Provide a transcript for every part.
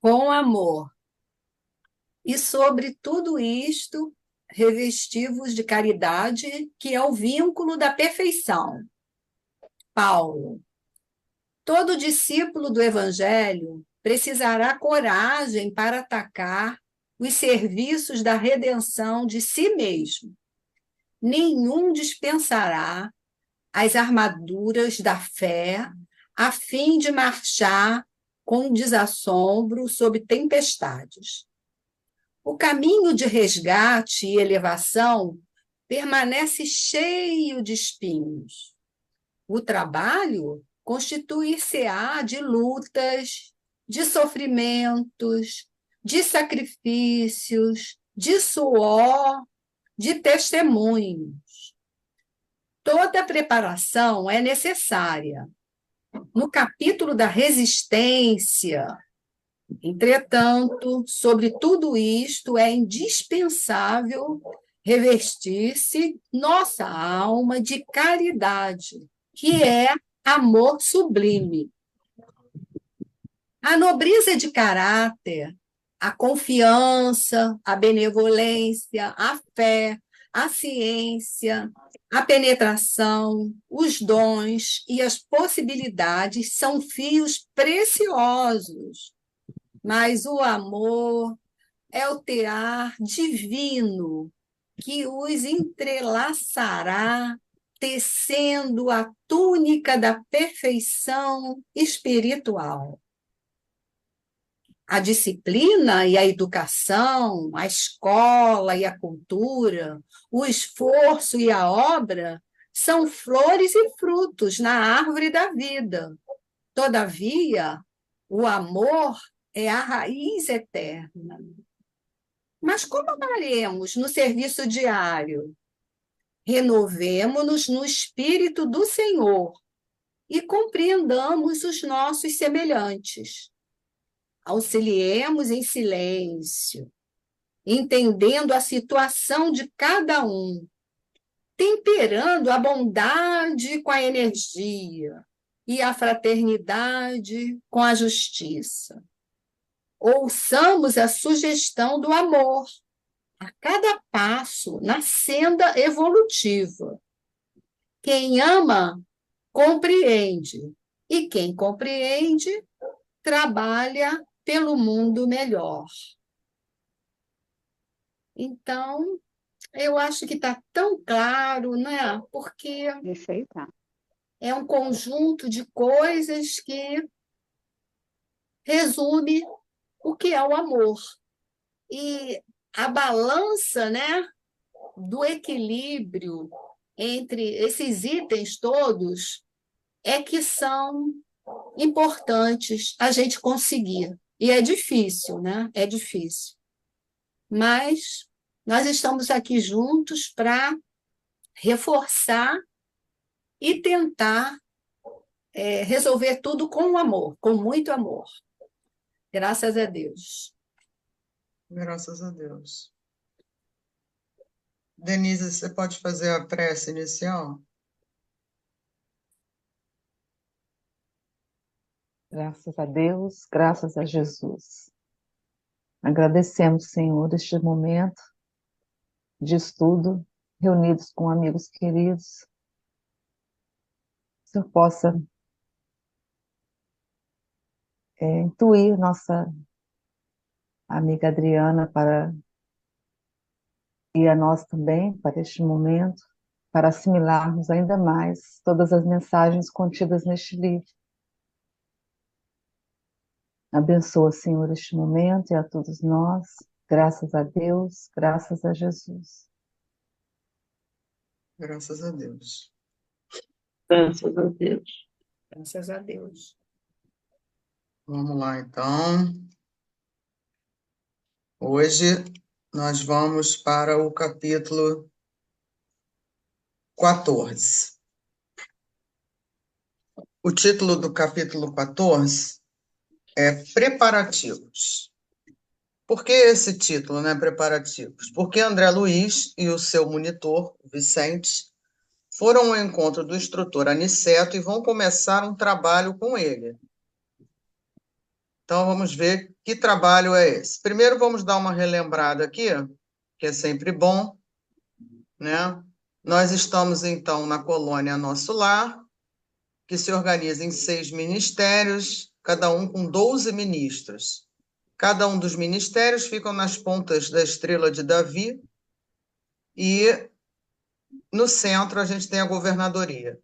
com amor. E sobre tudo isto, revestivos de caridade, que é o vínculo da perfeição. Paulo. Todo discípulo do Evangelho precisará coragem para atacar os serviços da redenção de si mesmo. Nenhum dispensará as armaduras da fé a fim de marchar com desassombro sob tempestades. O caminho de resgate e elevação permanece cheio de espinhos. O trabalho constituir-se-á de lutas, de sofrimentos, de sacrifícios, de suor, de testemunhos. Toda preparação é necessária. No capítulo da resistência, entretanto, sobre tudo isto é indispensável revestir-se nossa alma de caridade, que é amor sublime. A nobreza de caráter, a confiança, a benevolência, a fé, a ciência, a penetração, os dons e as possibilidades são fios preciosos, mas o amor é o tear divino que os entrelaçará, tecendo a túnica da perfeição espiritual. A disciplina e a educação, a escola e a cultura, o esforço e a obra são flores e frutos na árvore da vida. Todavia, o amor é a raiz eterna. Mas como amaremos no serviço diário? Renovemo-nos no Espírito do Senhor e compreendamos os nossos semelhantes. Auxiliemos em silêncio, entendendo a situação de cada um, temperando a bondade com a energia e a fraternidade com a justiça. Ouçamos a sugestão do amor a cada passo na senda evolutiva. Quem ama, compreende, e quem compreende, trabalha pelo mundo melhor. Então, eu acho que está tão claro, né? Porque Perfeita. é um conjunto de coisas que resume o que é o amor. E a balança, né, do equilíbrio entre esses itens todos é que são importantes a gente conseguir. E é difícil, né? É difícil. Mas nós estamos aqui juntos para reforçar e tentar resolver tudo com amor, com muito amor. Graças a Deus. Graças a Deus. Denise, você pode fazer a prece inicial? Graças a Deus, graças a Jesus. Agradecemos, Senhor, este momento de estudo, reunidos com amigos queridos. Que o Senhor possa intuir nossa amiga Adriana para e a nós também para este momento, para assimilarmos ainda mais todas as mensagens contidas neste livro. Abençoa, Senhor, este momento e a todos nós. Graças a Deus, graças a Jesus. Graças a Deus. Graças a Deus. Graças a Deus. Vamos lá, então. Hoje nós vamos para o capítulo 14. O título do capítulo 14 é Preparativos. Por que esse título, né, Preparativos? Porque André Luiz e o seu monitor, Vicente, foram ao encontro do instrutor Aniceto e vão começar um trabalho com ele. Então, vamos ver que trabalho é esse. Primeiro, vamos dar uma relembrada aqui, que é sempre bom, né? Nós estamos, então, na colônia Nosso Lar, que se organiza em 6 ministérios, cada um com 12 ministros. Cada um dos ministérios ficam nas pontas da estrela de Davi e no centro a gente tem a governadoria.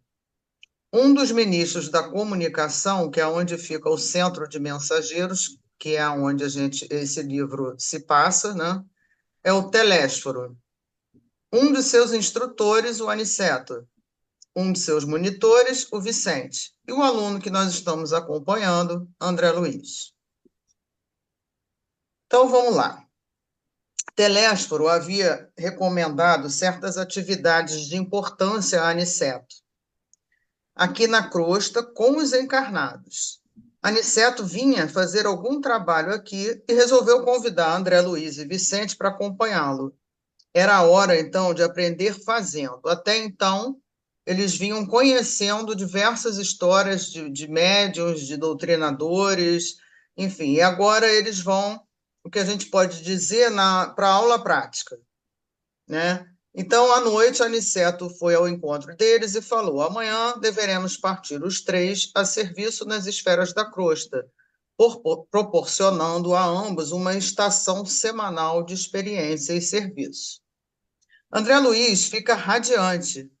Um dos ministros da comunicação, que é onde fica o centro de mensageiros, que é onde esse livro se passa, né? É o Telésforo. Um de seus instrutores, o Aniceto. Um de seus monitores, o Vicente. E o aluno que nós estamos acompanhando, André Luiz. Então, vamos lá. Telésforo havia recomendado certas atividades de importância a Aniceto, aqui na crosta, com os encarnados. Aniceto vinha fazer algum trabalho aqui e resolveu convidar André Luiz e Vicente para acompanhá-lo. Era a hora, então, de aprender fazendo. Até então, eles vinham conhecendo diversas histórias de médiuns, de doutrinadores, enfim, e agora eles vão, o que a gente pode dizer, para a aula prática, né? Então, à noite, Aniceto foi ao encontro deles e falou: amanhã deveremos partir os 3 a serviço nas esferas da crosta, proporcionando a ambos uma estação semanal de experiência e serviço. André Luiz fica radiante,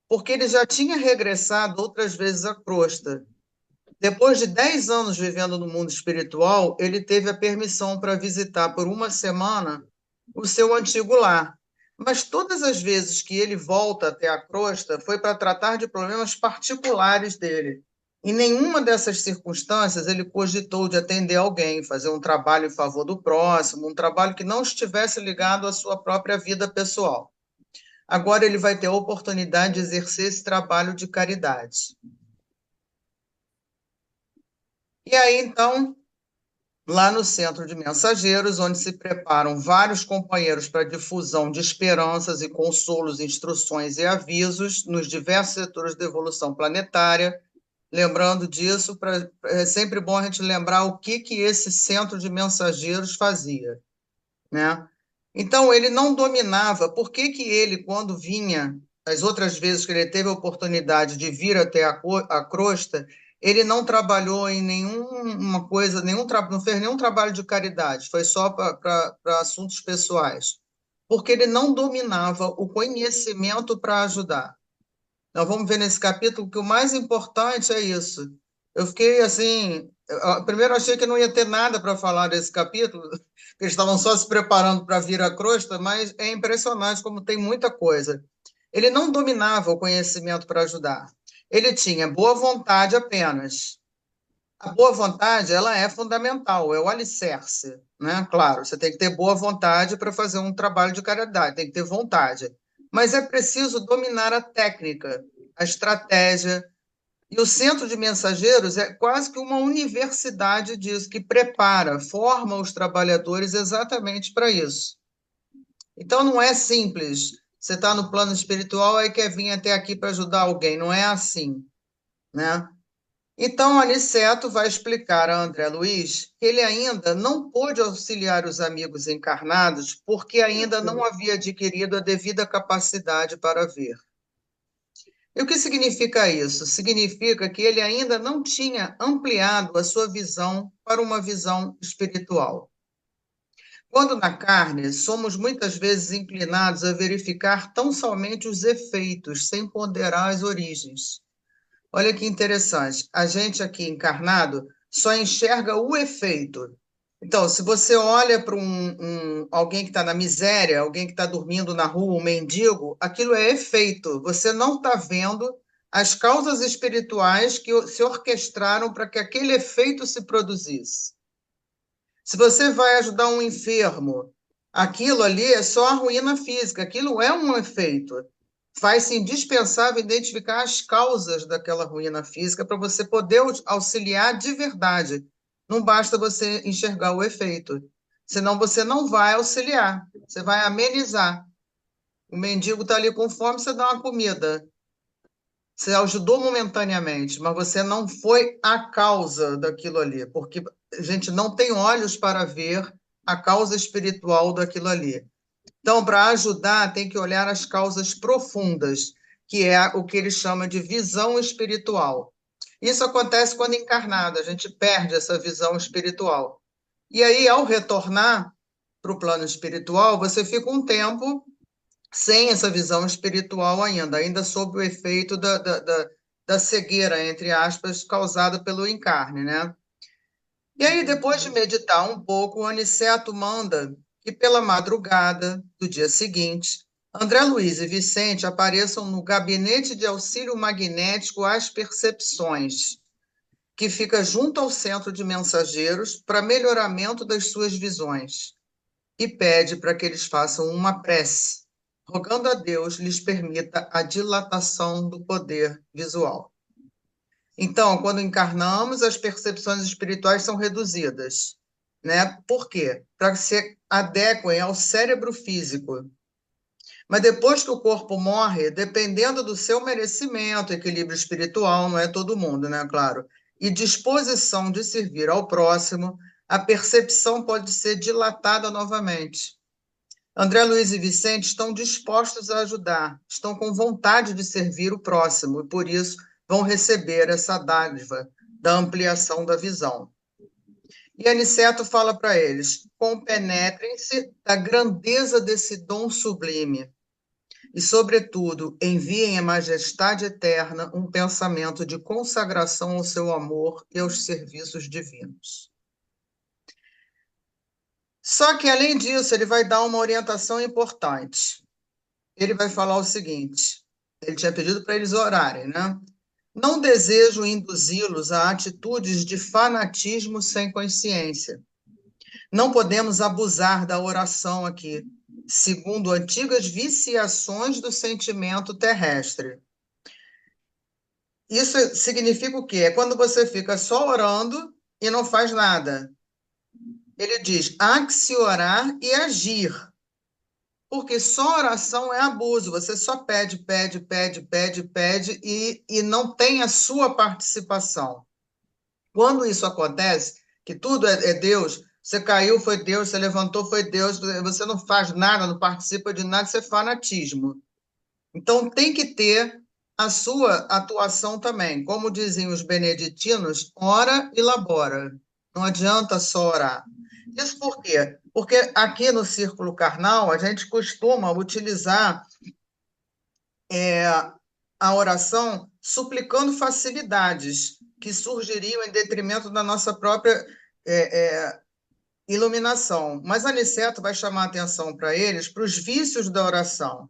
porque ele já tinha regressado outras vezes à crosta. Depois de 10 anos vivendo no mundo espiritual, ele teve a permissão para visitar por uma semana o seu antigo lar. Mas todas as vezes que ele volta até a crosta foi para tratar de problemas particulares dele. Em nenhuma dessas circunstâncias ele cogitou de atender alguém, fazer um trabalho em favor do próximo, um trabalho que não estivesse ligado à sua própria vida pessoal. Agora ele vai ter a oportunidade de exercer esse trabalho de caridade. E aí, então, lá no Centro de Mensageiros, onde se preparam vários companheiros para difusão de esperanças e consolos, instruções e avisos nos diversos setores da evolução planetária. Lembrando disso, é sempre bom a gente lembrar o que esse Centro de Mensageiros fazia, né? Então, ele não dominava. Por que ele, quando vinha, as outras vezes que ele teve a oportunidade de vir até a crosta, ele não trabalhou em nenhuma coisa, não fez nenhum trabalho de caridade, foi só para assuntos pessoais? Porque ele não dominava o conhecimento para ajudar. Nós vamos ver nesse capítulo que o mais importante é isso. Eu fiquei assim, primeiro achei que não ia ter nada para falar desse capítulo, que eles estavam só se preparando para vir à crosta, mas é impressionante como tem muita coisa. Ele não dominava o conhecimento para ajudar. Ele tinha boa vontade apenas. A boa vontade, ela é fundamental, é o alicerce, né? Claro, você tem que ter boa vontade para fazer um trabalho de caridade, tem que ter vontade. Mas é preciso dominar a técnica, a estratégia. E o Centro de Mensageiros é quase que uma universidade disso, que prepara, forma os trabalhadores exatamente para isso. Então, não é simples. Você está no plano espiritual e quer vir até aqui para ajudar alguém. Não é assim, né? Então, Aniceto vai explicar a André Luiz que ele ainda não pôde auxiliar os amigos encarnados porque ainda não havia adquirido a devida capacidade para ver. E o que significa isso? Significa que ele ainda não tinha ampliado a sua visão para uma visão espiritual. Quando na carne, somos muitas vezes inclinados a verificar tão somente os efeitos, sem ponderar as origens. Olha que interessante, a gente aqui encarnado só enxerga o efeito. Então, se você olha para alguém que está na miséria, alguém que está dormindo na rua, um mendigo, aquilo é efeito. Você não está vendo as causas espirituais que se orquestraram para que aquele efeito se produzisse. Se você vai ajudar um enfermo, aquilo ali é só a ruína física, aquilo é um efeito. Faz-se indispensável identificar as causas daquela ruína física para você poder auxiliar de verdade. Não basta você enxergar o efeito, senão você não vai auxiliar, você vai amenizar. O mendigo está ali com fome, você dá uma comida. Você ajudou momentaneamente, mas você não foi a causa daquilo ali, porque a gente não tem olhos para ver a causa espiritual daquilo ali. Então, para ajudar, tem que olhar as causas profundas, que é o que ele chama de visão espiritual. Isso acontece quando encarnado, a gente perde essa visão espiritual. E aí, ao retornar para o plano espiritual, você fica um tempo sem essa visão espiritual ainda sob o efeito da cegueira, entre aspas, causada pelo encarne, né? E aí, depois de meditar um pouco, o Aniceto manda que, pela madrugada do dia seguinte, André Luiz e Vicente apareçam no gabinete de auxílio magnético às percepções, que fica junto ao centro de mensageiros para melhoramento das suas visões, e pede para que eles façam uma prece, rogando a Deus lhes permita a dilatação do poder visual. Então, quando encarnamos, as percepções espirituais são reduzidas, né? Por quê? Para que se adequem ao cérebro físico. Mas depois que o corpo morre, dependendo do seu merecimento, equilíbrio espiritual, não é todo mundo, né? Claro, e disposição de servir ao próximo, a percepção pode ser dilatada novamente. André Luiz e Vicente estão dispostos a ajudar, estão com vontade de servir o próximo, e por isso vão receber essa dádiva da ampliação da visão. E Aniceto fala para eles: compenetrem-se da grandeza desse dom sublime e, sobretudo, enviem à majestade eterna um pensamento de consagração ao seu amor e aos serviços divinos. Só que, além disso, ele vai dar uma orientação importante. Ele vai falar o seguinte: ele tinha pedido para eles orarem, né? Não desejo induzi-los a atitudes de fanatismo sem consciência. Não podemos abusar da oração aqui, segundo antigas viciações do sentimento terrestre. Isso significa o quê? É quando você fica só orando e não faz nada. Ele diz: há que se orar e agir. Porque só oração é abuso, você só pede, pede, pede, pede, pede e não tem a sua participação. Quando isso acontece, que tudo é Deus, você caiu, foi Deus, você levantou, foi Deus, você não faz nada, não participa de nada, isso é fanatismo. Então tem que ter a sua atuação também. Como dizem os beneditinos, ora e labora. Não adianta só orar. Isso por quê? Porque aqui no círculo carnal a gente costuma utilizar a oração suplicando facilidades que surgiriam em detrimento da nossa própria iluminação. Mas Aniceto vai chamar a atenção para eles, para os vícios da oração.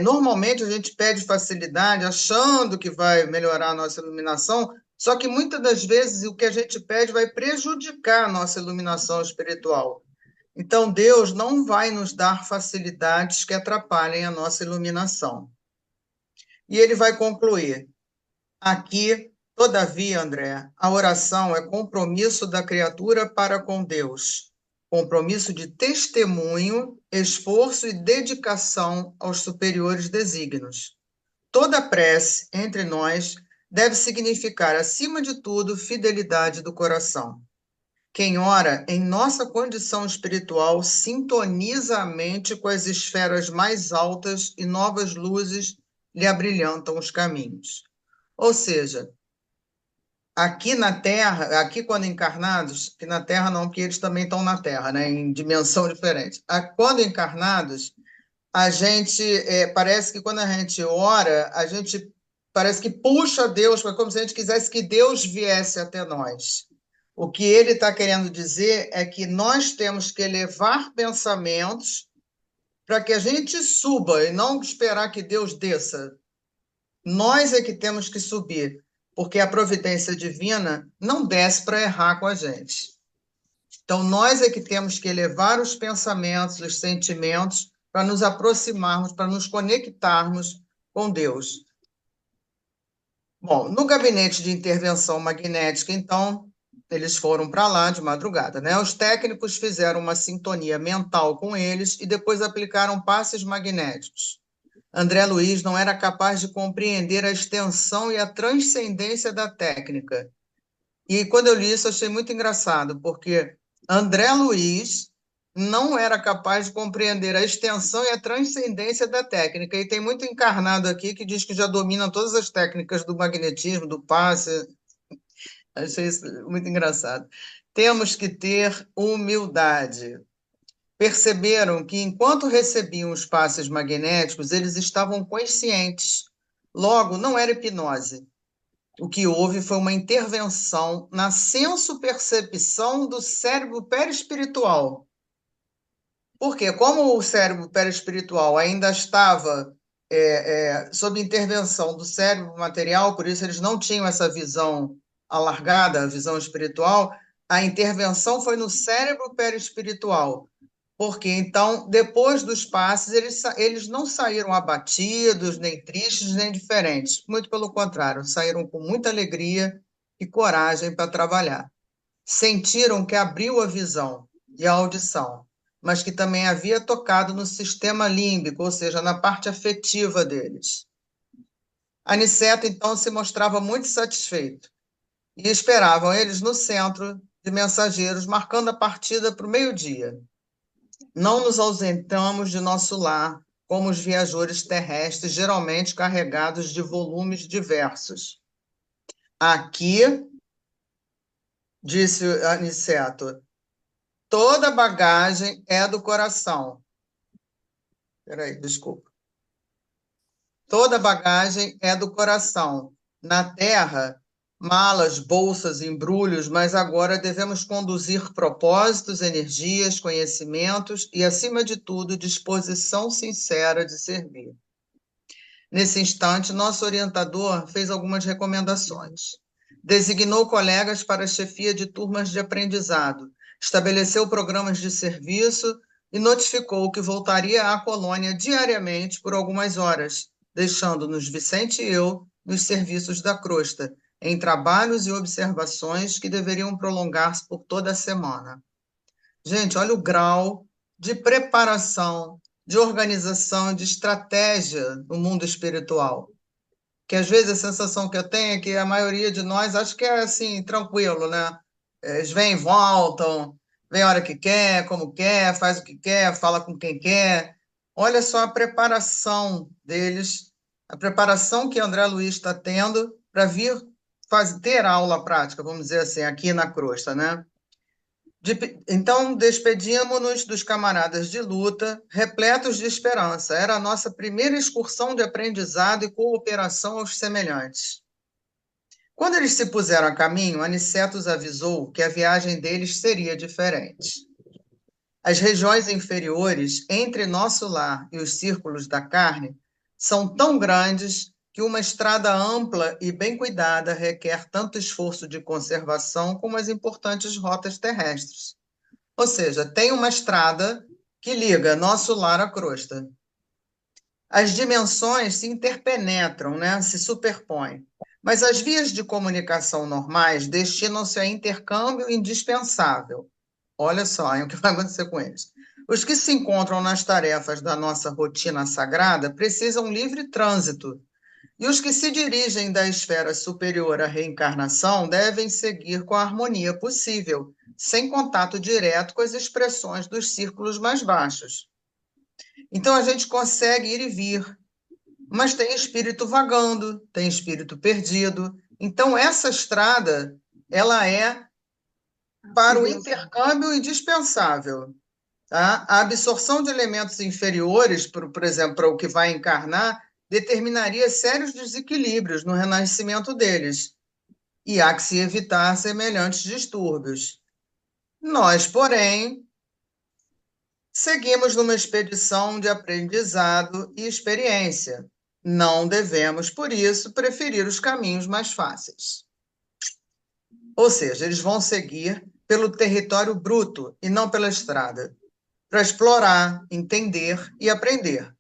Normalmente a gente pede facilidade achando que vai melhorar a nossa iluminação, só que muitas das vezes o que a gente pede vai prejudicar a nossa iluminação espiritual. Então, Deus não vai nos dar facilidades que atrapalhem a nossa iluminação. E ele vai concluir: aqui, todavia, André, a oração é compromisso da criatura para com Deus, compromisso de testemunho, esforço e dedicação aos superiores desígnios. Toda prece entre nós deve significar, acima de tudo, fidelidade do coração. Quem ora em nossa condição espiritual sintoniza a mente com as esferas mais altas e novas luzes lhe abrilhantam os caminhos. Ou seja, aqui na Terra, aqui quando encarnados, que na Terra não, porque eles também estão na Terra, né, em dimensão diferente. Quando encarnados, a gente, parece que quando a gente ora, a gente parece que puxa Deus, como se a gente quisesse que Deus viesse até nós. O que ele está querendo dizer é que nós temos que elevar pensamentos para que a gente suba e não esperar que Deus desça. Nós é que temos que subir, porque a providência divina não desce para errar com a gente. Então, nós é que temos que elevar os pensamentos, os sentimentos, para nos aproximarmos, para nos conectarmos com Deus. Bom, no gabinete de intervenção magnética, então, eles foram para lá de madrugada, né? Os técnicos fizeram uma sintonia mental com eles e depois aplicaram passes magnéticos. André Luiz não era capaz de compreender a extensão e a transcendência da técnica E quando eu li isso, eu achei muito engraçado, porque André Luiz não era capaz de compreender a extensão e a transcendência da técnica. E tem muito encarnado aqui que diz que já domina todas as técnicas do magnetismo, do passe. Achei isso muito engraçado. Temos que ter humildade. Perceberam que, enquanto recebiam os passes magnéticos, eles estavam conscientes. Logo, não era hipnose. O que houve foi uma intervenção na senso-percepção do cérebro perispiritual. Porque, como o cérebro perispiritual ainda estava sob intervenção do cérebro material, por isso eles não tinham essa visão alargada, a visão espiritual, a intervenção foi no cérebro perispiritual. Porque, então, depois dos passes, eles não saíram abatidos, nem tristes, nem diferentes. Muito pelo contrário, saíram com muita alegria e coragem para trabalhar. Sentiram que abriu a visão e a audição, mas que também havia tocado no sistema límbico, ou seja, na parte afetiva deles. Aniceto, então, se mostrava muito satisfeito e esperavam eles no centro de mensageiros, marcando a partida para o meio-dia. Não nos ausentamos de nosso lar, como os viajores terrestres, geralmente carregados de volumes diversos. Aqui, disse Aniceto, toda bagagem é do coração. Espera aí, desculpa. Toda bagagem é do coração. Na terra, malas, bolsas, embrulhos, mas agora devemos conduzir propósitos, energias, conhecimentos e, acima de tudo, disposição sincera de servir. Nesse instante, nosso orientador fez algumas recomendações. Designou colegas para a chefia de turmas de aprendizado, estabeleceu programas de serviço e notificou que voltaria à colônia diariamente por algumas horas, deixando-nos, Vicente e eu, nos serviços da crosta, em trabalhos e observações que deveriam prolongar-se por toda a semana. Gente, olha o grau de preparação, de organização, de estratégia no mundo espiritual. Que às vezes a sensação que eu tenho é que a maioria de nós acho que é assim, tranquilo, né? Eles vêm e voltam, vem a hora que quer, como quer, faz o que quer, fala com quem quer. Olha só a preparação deles, a preparação que André Luiz está tendo para vir ter aula prática, vamos dizer assim, aqui na crosta, né? Então, despedíamos-nos dos camaradas de luta, repletos de esperança. Era a nossa primeira excursão de aprendizado e cooperação aos semelhantes. Quando eles se puseram a caminho, Aniceto os avisou que a viagem deles seria diferente. As regiões inferiores, entre nosso lar e os círculos da carne, são tão grandes que uma estrada ampla e bem cuidada requer tanto esforço de conservação como as importantes rotas terrestres. Ou seja, tem uma estrada que liga nosso lar à crosta. As dimensões se interpenetram, né? Se superpõem. Mas as vias de comunicação normais destinam-se a intercâmbio indispensável. Olha só o que vai acontecer com eles. Os que se encontram nas tarefas da nossa rotina sagrada precisam livre trânsito. E os que se dirigem da esfera superior à reencarnação devem seguir com a harmonia possível, sem contato direto com as expressões dos círculos mais baixos. Então a gente consegue ir e vir, mas tem espírito vagando, tem espírito perdido. Então essa estrada, ela é para o intercâmbio indispensável. Tá? A absorção de elementos inferiores, por exemplo, para o que vai encarnar, determinaria sérios desequilíbrios no renascimento deles, e há que se evitar semelhantes distúrbios. Nós, porém, seguimos numa expedição de aprendizado e experiência. Não devemos, por isso, preferir os caminhos mais fáceis. Ou seja, eles vão seguir pelo território bruto e não pela estrada, para explorar, entender e aprender.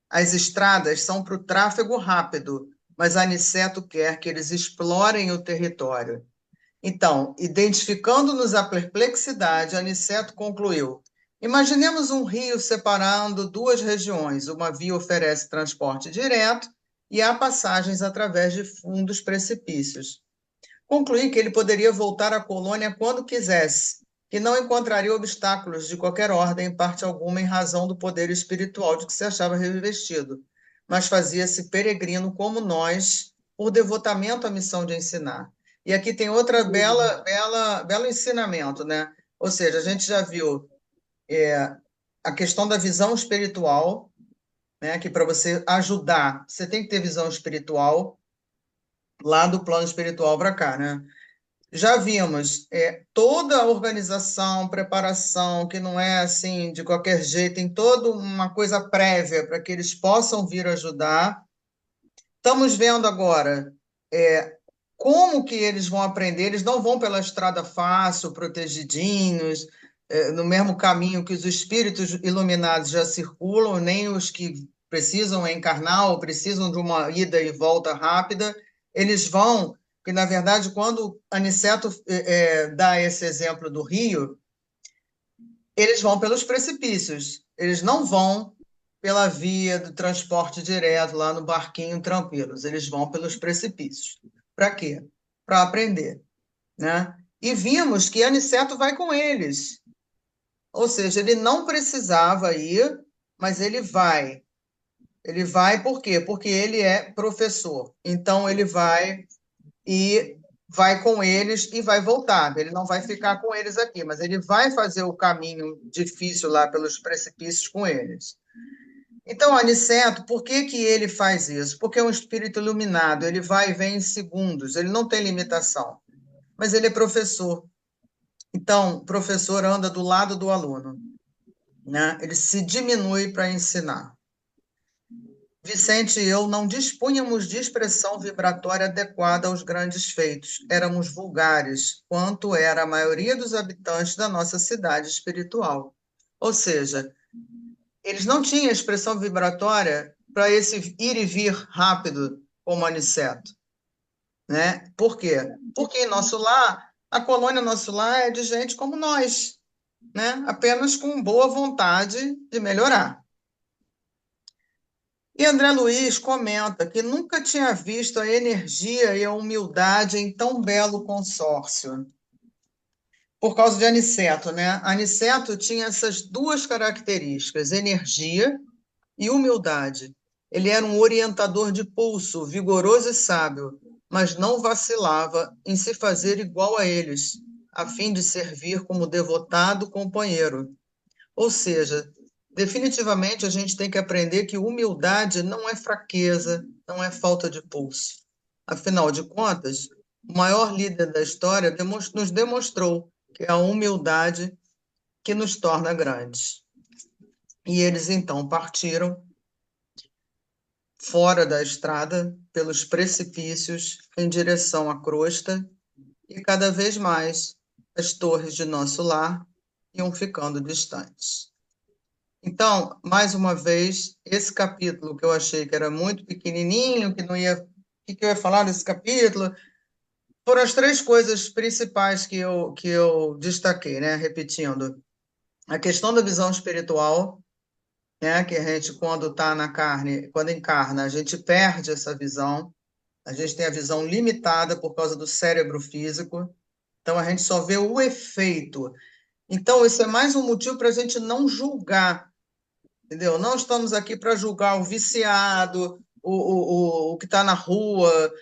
As estradas são para o tráfego rápido, mas Aniceto quer que eles explorem o território. Então, identificando-nos a perplexidade, Aniceto concluiu: imaginemos um rio separando duas regiões. Uma via oferece transporte direto e há passagens através de fundos precipícios. concluí que ele poderia voltar à colônia quando quisesse, que não encontraria obstáculos de qualquer ordem, em parte alguma, em razão do poder espiritual de que se achava revestido, mas fazia-se peregrino como nós, por devotamento à missão de ensinar. E aqui tem outra belo ensinamento, né? Ou seja, a gente já viu a questão da visão espiritual, né? Que para você ajudar, você tem que ter visão espiritual lá do plano espiritual para cá, né? Já vimos toda a organização, preparação, que não é assim de qualquer jeito, tem toda uma coisa prévia para que eles possam vir ajudar. Estamos vendo agora como que eles vão aprender. Eles não vão pela estrada fácil, protegidinhos, no mesmo caminho que os espíritos iluminados já circulam, nem os que precisam encarnar ou precisam de uma ida e volta rápida. Eles vão, porque, na verdade, quando Aniceto dá esse exemplo do rio, eles vão pelos precipícios, eles não vão pela via do transporte direto, lá no barquinho, tranquilos, eles vão pelos precipícios. Para quê? Para aprender, né? E vimos que Aniceto vai com eles, ou seja, ele não precisava ir, mas ele vai. Ele vai por quê? Porque ele é professor, então ele vai e vai com eles e vai voltar. Ele não vai ficar com eles aqui, mas ele vai fazer o caminho difícil lá pelos precipícios com eles. Então, Aniceto, por que que ele faz isso? Porque é um espírito iluminado, ele vai e vem em segundos, ele não tem limitação. Mas ele é professor. Então, o professor anda do lado do aluno, né? Ele se diminui para ensinar. Vicente e eu não dispunhamos de expressão vibratória adequada aos grandes feitos. Éramos vulgares, quanto era a maioria dos habitantes da nossa cidade espiritual. Ou seja, eles não tinham expressão vibratória para esse ir e vir rápido, como Aniceto, né? Por quê? Porque em nosso lar, a colônia nosso lar é de gente como nós, né? Apenas com boa vontade de melhorar. E André Luiz comenta que nunca tinha visto a energia e a humildade em tão belo consórcio. Por causa de Aniceto, né? Aniceto tinha essas duas características, energia e humildade. Ele era um orientador de pulso, vigoroso e sábio, mas não vacilava em se fazer igual a eles, a fim de servir como devotado companheiro. Ou seja, definitivamente a gente tem que aprender que humildade não é fraqueza, não é falta de pulso. Afinal de contas, o maior líder da história nos demonstrou que é a humildade que nos torna grandes. E eles então partiram fora da estrada, pelos precipícios, em direção à crosta, e cada vez mais as torres de nosso lar iam ficando distantes. Então, mais uma vez, esse capítulo que eu achei que era muito pequenininho, que não ia... O que eu ia falar desse capítulo? Foram as três coisas principais que eu destaquei, né? Repetindo. A questão da visão espiritual, né? Que a gente, quando está na carne, quando encarna, a gente perde essa visão. A gente tem a visão limitada por causa do cérebro físico. Então, a gente só vê o efeito. Então, isso é mais um motivo para a gente não julgar. Entendeu? Não estamos aqui para julgar o viciado, o que está na rua,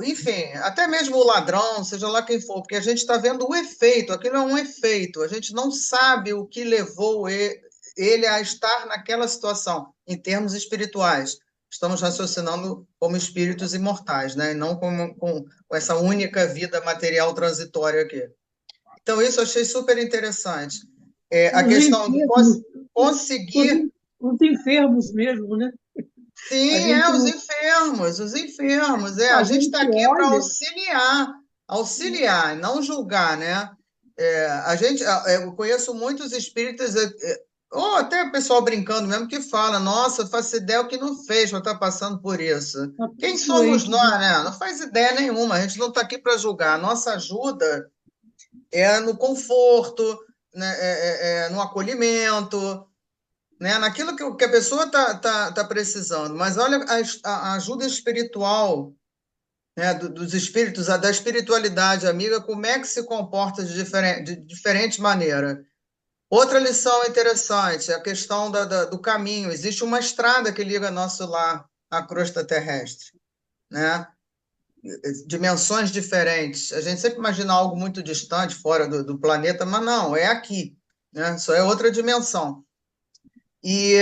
enfim, até mesmo o ladrão, seja lá quem for, porque a gente está vendo o efeito, aquilo é um efeito, a gente não sabe o que levou ele a estar naquela situação, em termos espirituais. Estamos raciocinando como espíritos imortais, né? E não com essa única vida material transitória aqui. Então, isso eu achei super interessante. A questão de conseguir. Os enfermos mesmo, né? Sim, os enfermos. A gente está aqui para auxiliar, não julgar, né? Eu conheço muitos espíritas, ou até pessoal brincando mesmo, que fala, nossa, faço ideia o que não fez para estar passando por isso. Quem somos nós, né? Não faz ideia nenhuma, a gente não está aqui para julgar. A nossa ajuda é no conforto, né? No acolhimento, né? Naquilo que a pessoa tá precisando. Mas olha a ajuda espiritual né, dos espíritos, da espiritualidade amiga, como é que se comporta de diferente maneira. Outra lição interessante, a questão do caminho. Existe uma estrada que liga nosso lar à crosta terrestre, né? Dimensões diferentes. A gente sempre imagina algo muito distante, fora do planeta, mas não, é aqui, né? Só é outra dimensão. E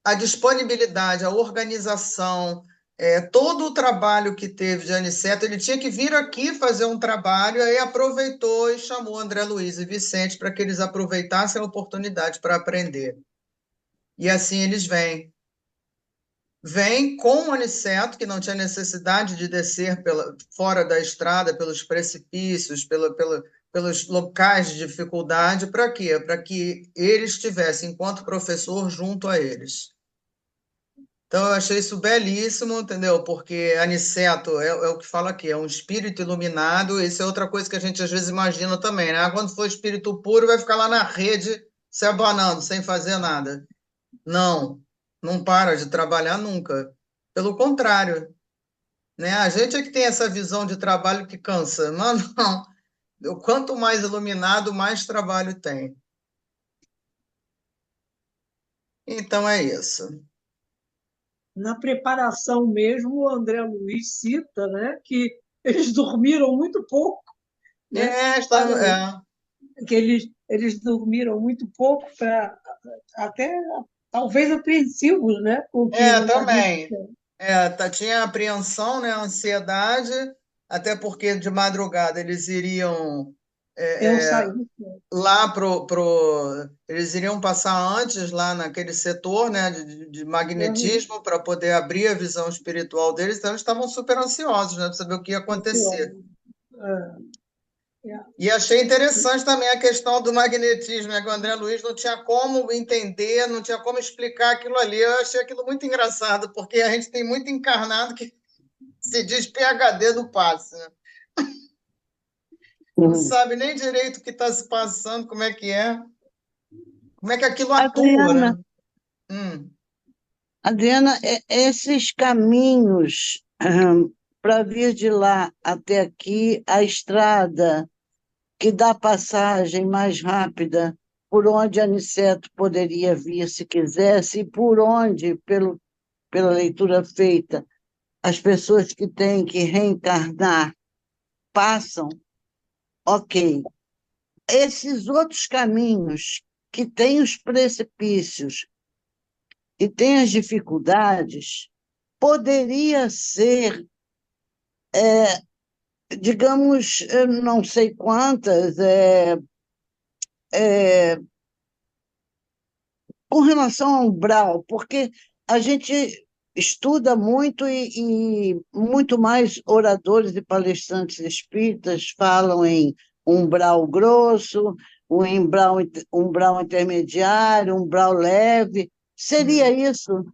a disponibilidade, a organização, todo o trabalho que teve de Aniceto, ele tinha que vir aqui fazer um trabalho, aí aproveitou e chamou André Luiz e Vicente para que eles aproveitassem a oportunidade para aprender. E assim eles vêm. Vêm com o Aniceto, que não tinha necessidade de descer fora da estrada, pelos precipícios, pelos locais de dificuldade, para quê? Para que ele estivesse, enquanto professor, junto a eles. Então, eu achei isso belíssimo, entendeu? Porque Aniceto é o que fala aqui, é um espírito iluminado. Isso é outra coisa que a gente às vezes imagina também, né? Quando for espírito puro, vai ficar lá na rede se abanando, sem fazer nada. Não, não para de trabalhar nunca. Pelo contrário, né? A gente é que tem essa visão de trabalho que cansa. Mas não, quanto mais iluminado, mais trabalho tem. Então é isso. Na preparação mesmo, o André Luiz cita, né, que eles dormiram muito pouco, né? Que eles dormiram muito pouco, até talvez apreensivos, né, com o que está Também. acontecendo. Tinha apreensão, né, ansiedade, até porque de madrugada eles iriam Eu é, saí. é, lá eles iriam passar antes lá naquele setor, né, de Uhum. magnetismo para poder abrir a visão espiritual deles, então eles estavam super ansiosos, né, para saber o que ia acontecer. É. E achei interessante também a questão do magnetismo, né, que o André Luiz não tinha como entender, não tinha como explicar aquilo ali. Eu achei aquilo muito engraçado, porque a gente tem muito encarnado que se diz PhD do passe, né? Não sabe nem direito o que está se passando, como é que é, como é que aquilo atua, Adriana, né? Hum. Adriana, esses caminhos para vir de lá até aqui, a estrada que dá passagem mais rápida, por onde Aniceto poderia vir se quisesse, e por onde, pela leitura feita, as pessoas que têm que reencarnar passam, ok. Esses outros caminhos que têm os precipícios e têm as dificuldades, poderia ser, digamos, eu não sei quantas, é, com relação ao umbral, porque a gente estuda muito e muito mais oradores e palestrantes espíritas falam em umbral grosso, umbral intermediário, umbral leve. Seria isso?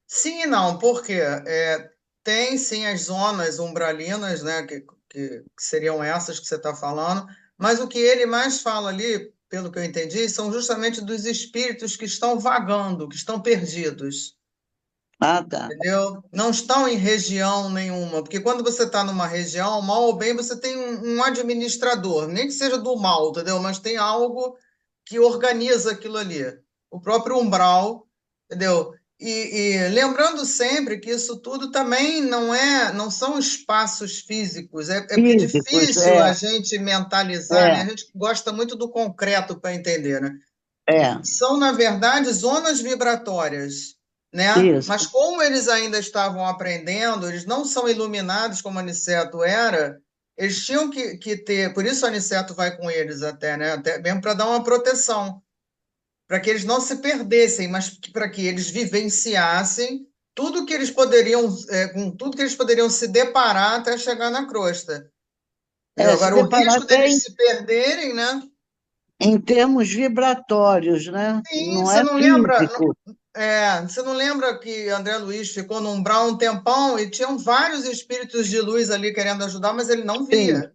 Sim e não, por quê? Tem sim as zonas umbralinas, né, que seriam essas que você está falando, mas o que ele mais fala ali, pelo que eu entendi, são justamente dos espíritos que estão vagando, que estão perdidos. Ah, tá. Entendeu? Não estão em região nenhuma, porque quando você está numa região, mal ou bem, você tem um administrador, nem que seja do mal, entendeu? Mas tem algo que organiza aquilo ali. O próprio umbral, entendeu? E lembrando sempre que isso tudo também não são espaços físicos, é porque é Físicos, difícil a gente mentalizar, né? é, A gente gosta muito do concreto para entender, né? é, São, na verdade, zonas vibratórias, né? isso. Mas como eles ainda estavam aprendendo, eles não são iluminados como Aniceto era, eles tinham que ter, por isso Aniceto vai com eles até, né? Até mesmo para dar uma proteção, para que eles não se perdessem, mas para que eles vivenciassem tudo que eles poderiam, com tudo que eles poderiam se deparar até chegar na crosta. Entendeu? Se Agora, o deparar risco até deles se perderem, né? em termos vibratórios, né? Sim, Não você é não lembra? físico. Você não lembra que André Luiz ficou num umbral um tempão e tinham vários espíritos de luz ali querendo ajudar, mas ele não Sim, via.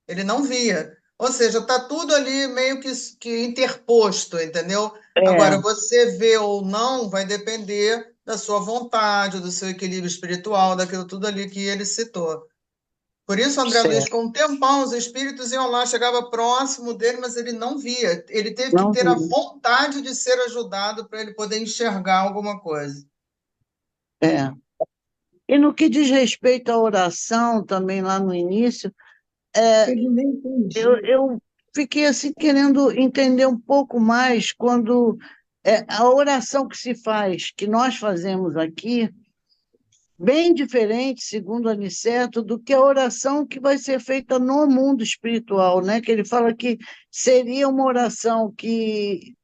Ele não via. Ou seja, está tudo ali meio que interposto, entendeu? é, Agora, você vê ou não vai depender da sua vontade, do seu equilíbrio espiritual, daquilo tudo ali que ele citou. Por isso, André Luiz, Certo. com um tempão, os espíritos iam lá, chegava próximo dele, mas ele não via. Ele teve que Não ter a vi. vontade de ser ajudado para ele poder enxergar alguma coisa. É. E no que diz respeito à oração, também lá no início, Ele nem entendia. eu fiquei assim querendo entender um pouco mais quando a oração que se faz, que nós fazemos aqui, bem diferente, segundo Aniceto, do que a oração que vai ser feita no mundo espiritual, né? Que ele fala que seria uma oração que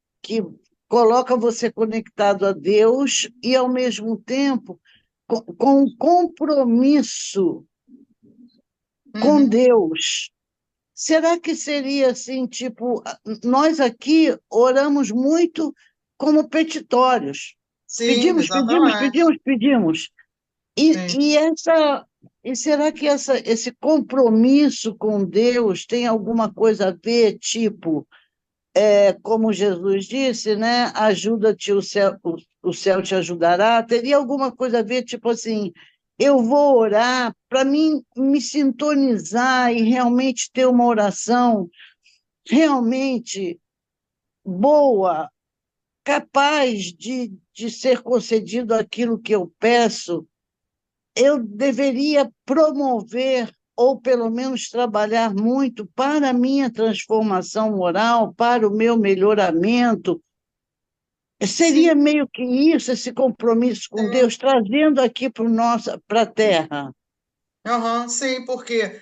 coloca você conectado a Deus e, ao mesmo tempo, com um compromisso com Uhum. Deus. Será que seria assim, tipo, nós aqui oramos muito como petitórios. Sim, Pedimos, pedimos, exatamente. pedimos, pedimos. E, Sim. e, essa, e será que esse compromisso com Deus tem alguma coisa a ver, tipo, como Jesus disse, né? Ajuda-te, o céu te ajudará. Teria alguma coisa a ver, tipo assim, eu vou orar para mim me sintonizar e realmente ter uma oração realmente boa, capaz de ser concedido aquilo que eu peço, eu deveria promover, ou pelo menos trabalhar muito para a minha transformação moral, para o meu melhoramento. Seria Sim, meio que isso, esse compromisso com sim. Deus, trazendo aqui para a Terra. Aham, sim, porque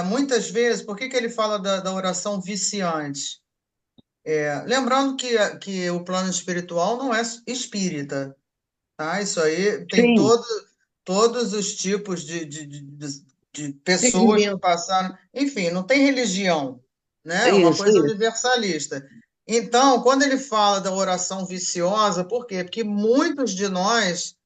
muitas vezes, por que que ele fala da oração viciante? Lembrando que o plano espiritual não é espírita, tá? Isso aí tem Sim, todos os tipos de pessoas que Segmento. passaram. Enfim, não tem religião, né? É uma isso, coisa isso. universalista. Então, quando ele fala da oração viciosa, por quê? Porque muitos de nós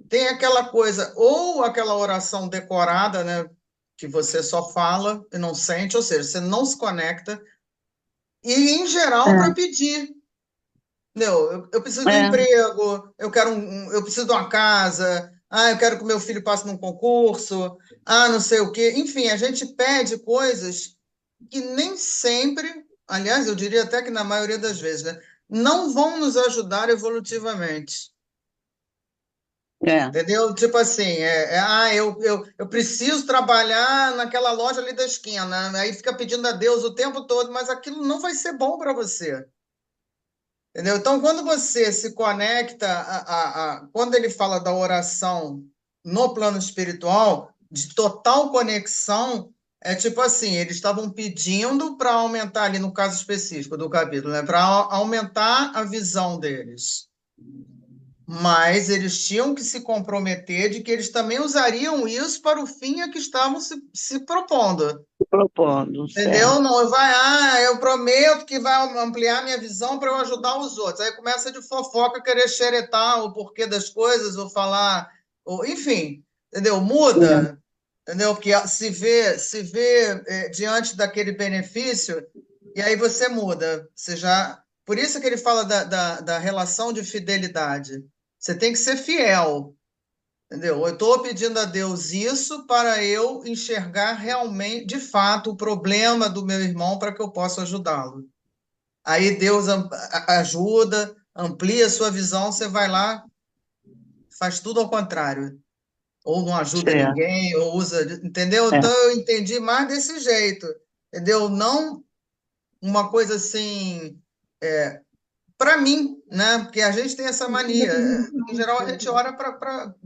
tem aquela coisa, ou aquela oração decorada, né? Que você só fala e não sente, ou seja, você não se conecta, e em geral para pedir. Entendeu? Eu preciso de um É, emprego, eu quero eu preciso de uma casa, eu quero que meu filho passe num concurso, não sei o quê. Enfim, a gente pede coisas que nem sempre, aliás, eu diria até que na maioria das vezes, né, não vão nos ajudar evolutivamente. é, Entendeu? Tipo assim, eu preciso trabalhar naquela loja ali da esquina, né? Aí fica pedindo a Deus o tempo todo, mas aquilo não vai ser bom para você. Entendeu? Então, quando você se conecta quando ele fala da oração no plano espiritual, de total conexão, é tipo assim, eles estavam pedindo para aumentar ali no caso específico do capítulo, né? Para aumentar a visão deles. Mas eles tinham que se comprometer de que eles também usariam isso para o fim a que estavam se propondo. propondo, Entendeu? certo. Não vai, eu prometo que vai ampliar minha visão para eu ajudar os outros. Aí começa de fofoca querer xeretar o porquê das coisas, ou falar, enfim, entendeu? É, Muda, entendeu? Porque se vê diante daquele benefício, e aí você muda. Você já. Por isso que ele fala da relação de fidelidade. Você tem que ser fiel. Entendeu? Eu estou pedindo a Deus isso para eu enxergar realmente, de fato, o problema do meu irmão para que eu possa ajudá-lo. Aí Deus ajuda, amplia a sua visão, você vai lá, faz tudo ao contrário. Ou não ajuda certo. ninguém, ou usa. Entendeu? É, Então eu entendi mais desse jeito. Entendeu? Não uma coisa assim. Para mim, né? Porque a gente tem essa mania. Em geral, a gente ora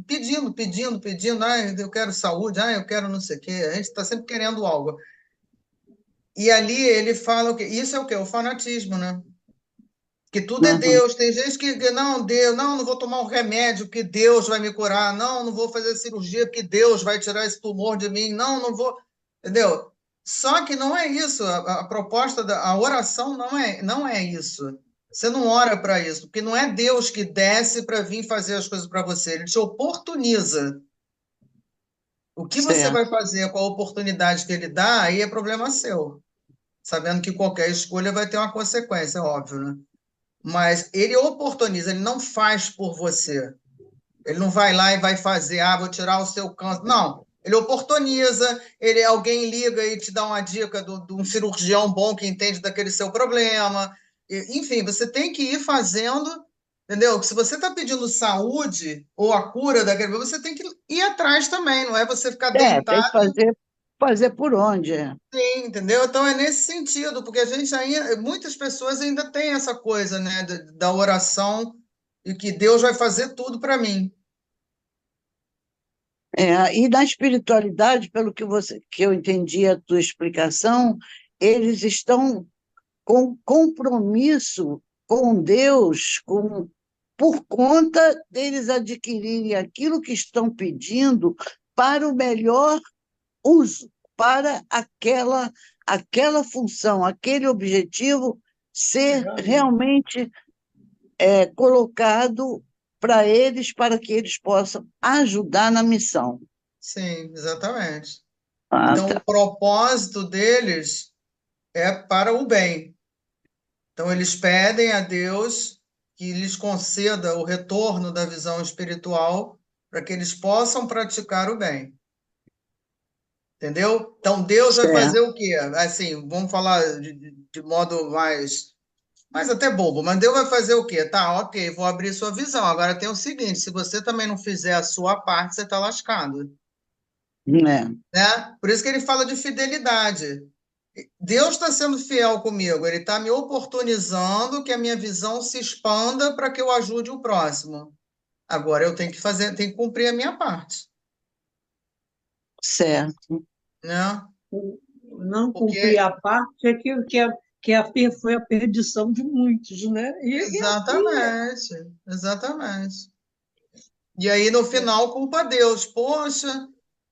pedindo, pedindo, pedindo. Eu quero saúde, eu quero não sei o quê. A gente está sempre querendo algo. E ali ele fala o quê? Isso é o quê? O fanatismo, né? Que tudo é uhum, Deus. Tem gente que não, Deus, não vou tomar um remédio que Deus vai me curar. Não vou fazer cirurgia porque Deus vai tirar esse tumor de mim. Não vou. Entendeu? Só que não é isso. A proposta a oração não é isso. Você não ora para isso, porque não é Deus que desce para vir fazer as coisas para você. Ele te oportuniza. O que você certo. vai fazer com a oportunidade que ele dá, aí é problema seu. Sabendo que qualquer escolha vai ter uma consequência, óbvio, né? Mas ele oportuniza, ele não faz por você. Ele não vai lá e vai fazer, vou tirar o seu câncer. Não, ele oportuniza, alguém liga e te dá uma dica de um cirurgião bom que entende daquele seu problema. Enfim, você tem que ir fazendo, entendeu? Que se você está pedindo saúde ou a cura daquele, você tem que ir atrás também, não é você ficar Tem que deitado. fazer por onde. Sim, entendeu? Então é nesse sentido, porque a gente ainda, muitas pessoas ainda têm essa coisa, né, da oração e que Deus vai fazer tudo para mim. E na espiritualidade, pelo que eu entendi a tua explicação, eles estão com compromisso com Deus, por conta deles adquirirem aquilo que estão pedindo para o melhor uso, para aquela função, aquele objetivo ser realmente colocado para eles, para que eles possam ajudar na missão. Sim, exatamente. Ah, Então, o tá. propósito deles é para o bem. Então, eles pedem a Deus que lhes conceda o retorno da visão espiritual para que eles possam praticar o bem. Entendeu? Então, Deus vai fazer Certo. o quê? Assim, vamos falar de modo mais até bobo, mas Deus vai fazer o quê? Tá, ok, vou abrir sua visão. Agora tem o seguinte: se você também não fizer a sua parte, você está lascado. É, Né? Por isso que ele fala de fidelidade. Deus está sendo fiel comigo, ele está me oportunizando que a minha visão se expanda para que eu ajude o próximo. Agora eu tenho que fazer, tenho que cumprir a minha parte, certo. né? Não cumprir Porque a parte é foi a perdição de muitos, né? E assim é. exatamente, exatamente. E aí no final culpa Deus. Poxa,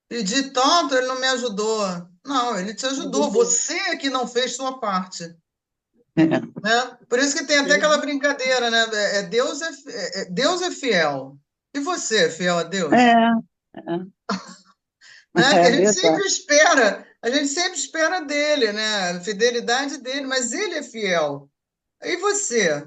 pedi tanto, ele não me ajudou. Não, ele te ajudou. Você é que não fez sua parte. É, Né? Por isso que tem até aquela brincadeira, né? Deus é fiel. E você é fiel a Deus? é, Né? Que é verdade. a gente sempre espera dele, né? A fidelidade dele, mas ele é fiel. E você?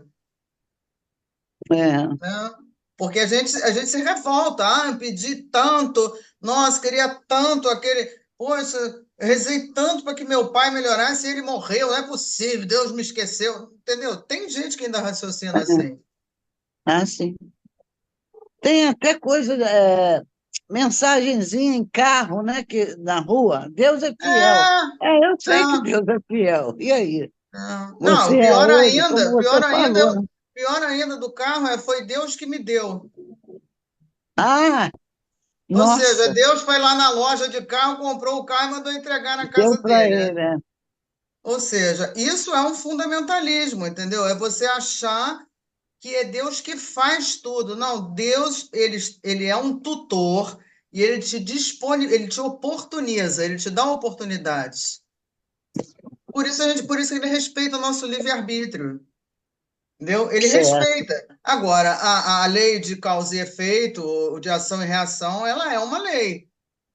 É, Né? Porque a gente se revolta, pedi tanto, nossa, queria tanto aquele, poxa, eu rezei tanto para que meu pai melhorasse e ele morreu, não é possível, Deus me esqueceu, entendeu? Tem gente que ainda raciocina assim. sim. Tem até coisa, mensagenzinha em carro, né, na rua. Deus é fiel. É, Eu sei que é, Deus é fiel. E aí? não, Você é hoje, como você falou, né? pior ainda do carro foi Deus que me deu. Ah, Ou seja, nossa, Deus foi lá na loja de carro, comprou o carro e mandou entregar na deu casa para dele. ele, né? Ou seja, isso é um fundamentalismo, entendeu? É você achar que é Deus que faz tudo. Não, Deus, ele é um tutor e ele te dispõe, ele te oportuniza, ele te dá oportunidades. Por isso ele respeita o nosso livre-arbítrio. Entendeu? Ele Certo. respeita. Agora, a lei de causa e efeito, ou de ação e reação, ela é uma lei.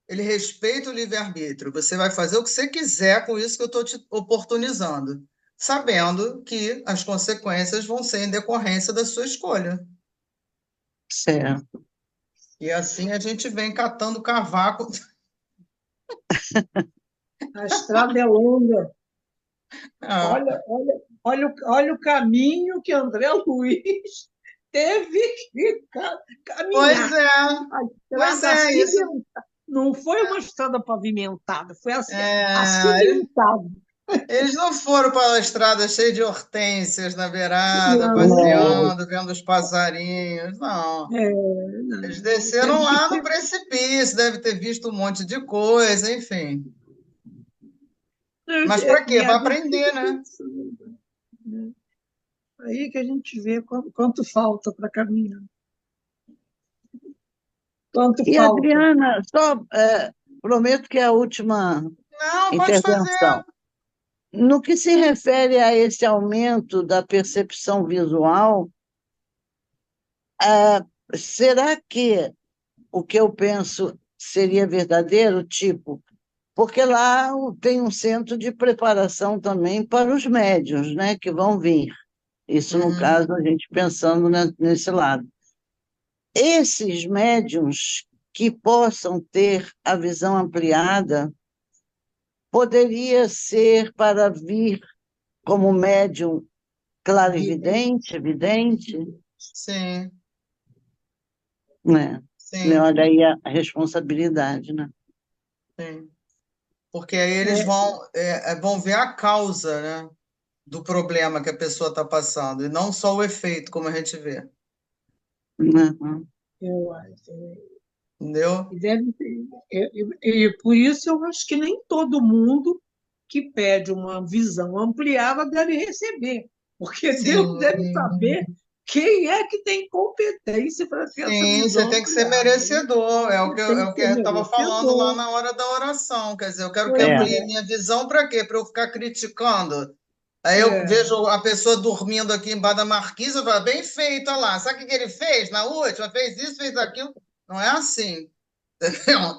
Ele respeita o livre-arbítrio. Você vai fazer o que você quiser com isso que eu estou te oportunizando, sabendo que as consequências vão ser em decorrência da sua escolha. Certo. E assim a gente vem catando cavaco. A estrada é longa. Ah, Olha o caminho que André Luiz teve que pois caminhar. é, A pois estrada é, isso. acidentada. Não foi uma estrada pavimentada, foi É, acidentada. eles não foram para a estrada cheia de hortênsias na beirada, Não, passeando, vendo os passarinhos. Não. Eles não. desceram lá no precipício, deve ter visto um monte de coisa, enfim. Mas para quê? E a Para gente fica aprender, né? pensando, né? Aí que a gente vê quanto falta para caminhar. Quanto E, falta. Adriana, só prometo que é a última Não, pode fazer. intervenção. No que se refere a esse aumento da percepção visual, será que o que eu penso seria verdadeiro? Tipo, porque lá tem um centro de preparação também para os médiuns, né, que vão vir. Isso, no Uhum. caso, a gente pensando nesse lado. esses médiums que possam ter a visão ampliada poderia ser para vir como médium clarividente, vidente, Sim, né? sim, Olha aí a responsabilidade, né? sim. Porque aí eles vão ver a causa, né, do problema que a pessoa está passando, e não só o efeito, como a gente vê. Uhum. Eu acho. Entendeu? E por isso eu acho que nem todo mundo que pede uma visão ampliada deve receber, porque Deus deve Sim, saber quem é que tem competência para ter essa sim, você visão tem que ser ampliada, né? merecedor, é Tem o que que ser eu estava falando lá merecedor. na hora da oração, quer dizer, eu quero que Pois É, amplie minha visão para quê? Para eu ficar criticando? Aí eu é, vejo a pessoa dormindo aqui embaixo da marquise, eu falo, bem feito, olha lá, sabe o que ele fez na última? Fez isso, fez aquilo. Não é assim, entendeu?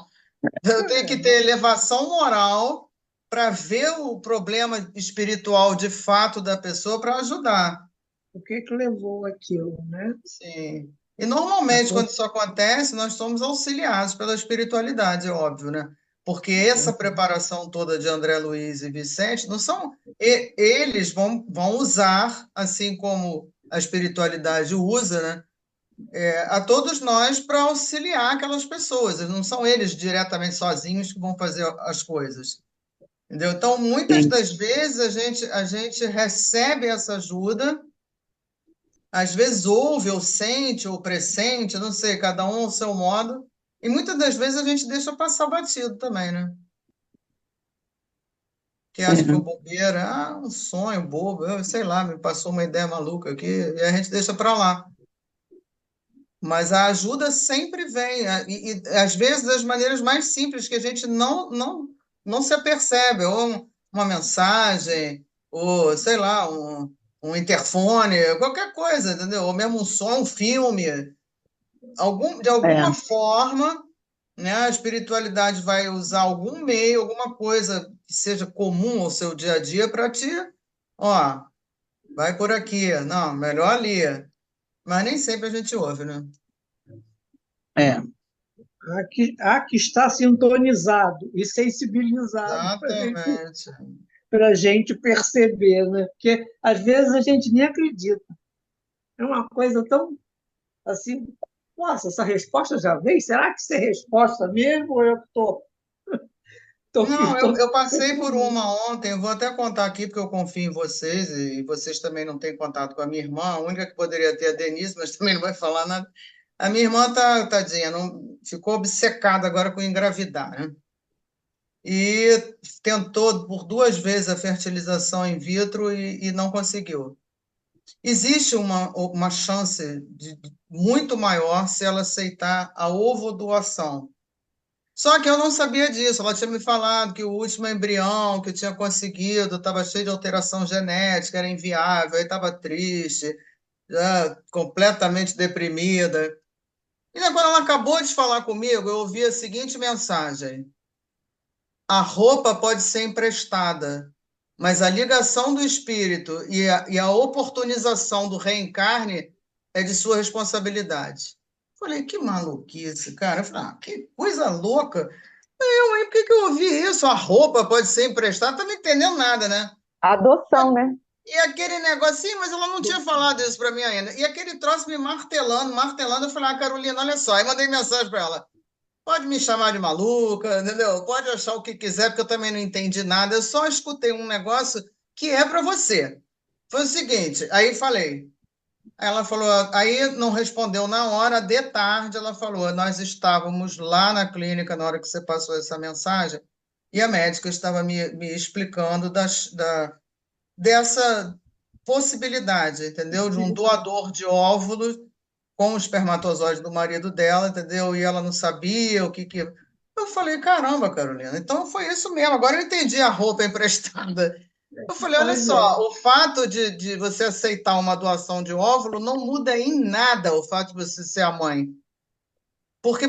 Eu tenho que ter elevação moral para ver o problema espiritual de fato da pessoa para ajudar. o que que levou aquilo, né? Sim. E normalmente, quando isso acontece, nós somos auxiliados pela espiritualidade, é óbvio, né? Porque essa preparação toda de André Luiz e Vicente não são. Eles vão usar, assim como a espiritualidade usa, né? A todos nós para auxiliar aquelas pessoas. Não são eles diretamente sozinhos que vão fazer as coisas. Entendeu? Então, muitas sim. das vezes a gente recebe essa ajuda, às vezes ouve, ou sente, ou pressente, não sei, cada um ao seu modo, e muitas das vezes a gente deixa passar batido também, né? Que acha que é É. bobeira, um sonho bobo, eu sei lá, me passou uma ideia maluca aqui, e a gente deixa para lá. Mas a ajuda sempre vem, e às vezes das maneiras mais simples que a gente não se apercebe, ou uma mensagem, ou sei lá, um interfone, qualquer coisa, entendeu? Ou mesmo um som, um filme. De É, alguma forma, né, a espiritualidade vai usar algum meio, alguma coisa que seja comum ao seu dia a dia para te, ó, vai por aqui, não, melhor ali. Mas nem sempre a gente ouve, né? é, Há que estar sintonizado e sensibilizado Exatamente. para a gente perceber, né? Porque às vezes a gente nem acredita. É uma coisa tão assim, nossa, essa resposta já veio? Será que isso é resposta mesmo? Ou eu estou Não, tô eu passei por confundindo? uma ontem, eu vou até contar aqui, porque eu confio em vocês, e vocês também não têm contato com a minha irmã, a única que poderia ter é a Denise, mas também não vai falar nada. A minha irmã tá, tadinha, não, ficou obcecada agora com engravidar, né? E tentou por 2 vezes a fertilização in vitro e não conseguiu. Existe uma chance muito maior se ela aceitar a ovodoação. Só que eu não sabia disso. Ela tinha me falado que o último embrião que tinha conseguido estava cheio de alteração genética, era inviável, aí estava triste, já completamente deprimida. E quando ela acabou de falar comigo, eu ouvi a seguinte mensagem: a roupa pode ser emprestada, mas a ligação do espírito e a oportunização do reencarne é de sua responsabilidade. Falei, que maluquice, cara. Eu falei, que coisa louca. Aí, por que que eu ouvi isso? A roupa pode ser emprestada? Tá não entendendo nada, né? A adoção, né? E aquele negocinho, mas ela não tinha falado isso para mim ainda. E aquele troço me martelando, martelando. Eu falei, Carolina, olha só. Aí mandei mensagem para ela. Pode me chamar de maluca, entendeu? Pode achar o que quiser, porque eu também não entendi nada. Eu só escutei um negócio que é para você. Foi o seguinte, aí falei. Aí ela falou, aí não respondeu na hora, de tarde ela falou, nós estávamos lá na clínica na hora que você passou essa mensagem, e a médica estava me explicando dessa possibilidade, entendeu? De um doador de óvulos com o espermatozoide do marido dela, entendeu? E ela não sabia o que que. Eu falei, caramba, Carolina, então foi isso mesmo. Agora eu entendi a roupa emprestada. Eu falei, olha Pois é. só, o fato de você aceitar uma doação de óvulo não muda em nada o fato de você ser a mãe. Porque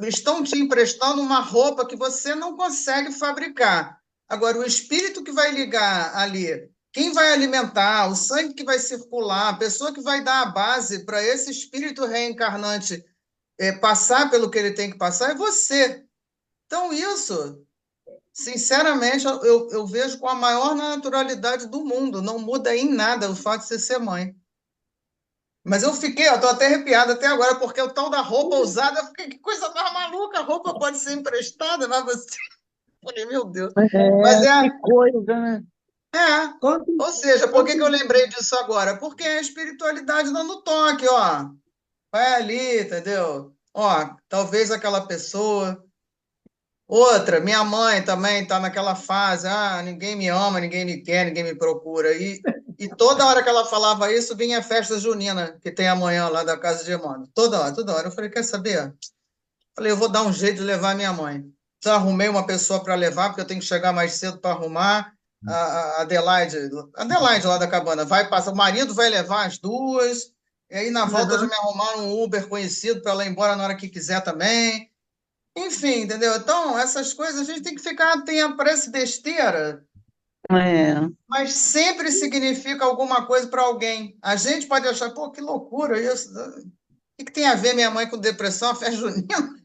estão te emprestando uma roupa que você não consegue fabricar. Agora, o espírito que vai ligar ali, quem vai alimentar, o sangue que vai circular, a pessoa que vai dar a base para esse espírito reencarnante passar pelo que ele tem que passar é você. Então, isso, sinceramente, eu vejo com a maior naturalidade do mundo. Não muda em nada o fato de você ser mãe. Mas eu estou até arrepiada até agora, porque o tal da roupa usada, eu fiquei, que coisa mais maluca, a roupa pode ser emprestada, mas você... Eu falei, meu Deus. Mas Que coisa, né? Ou seja, por que eu lembrei disso agora? Porque é a espiritualidade dando toque, ó. Vai ali, entendeu? Ó, talvez aquela pessoa. Outra, minha mãe também está naquela fase, ninguém me ama, ninguém me quer, ninguém me procura. E toda hora que ela falava isso, vinha a festa junina, que tem amanhã lá da casa de Emmanuel. Toda hora, toda hora. Eu falei, quer saber? Falei, eu vou dar um jeito de levar minha mãe. Então, arrumei uma pessoa para levar, porque eu tenho que chegar mais cedo para arrumar. A Adelaide lá da cabana vai passar, o marido vai levar as duas, e aí na volta de me arrumar um Uber conhecido para ela ir embora na hora que quiser também. Enfim, entendeu? Então, essas coisas a gente tem que ficar atento, parece besteira, mas sempre significa alguma coisa para alguém. A gente pode achar, pô, que loucura isso. O que tem a ver minha mãe com depressão, a festa junina?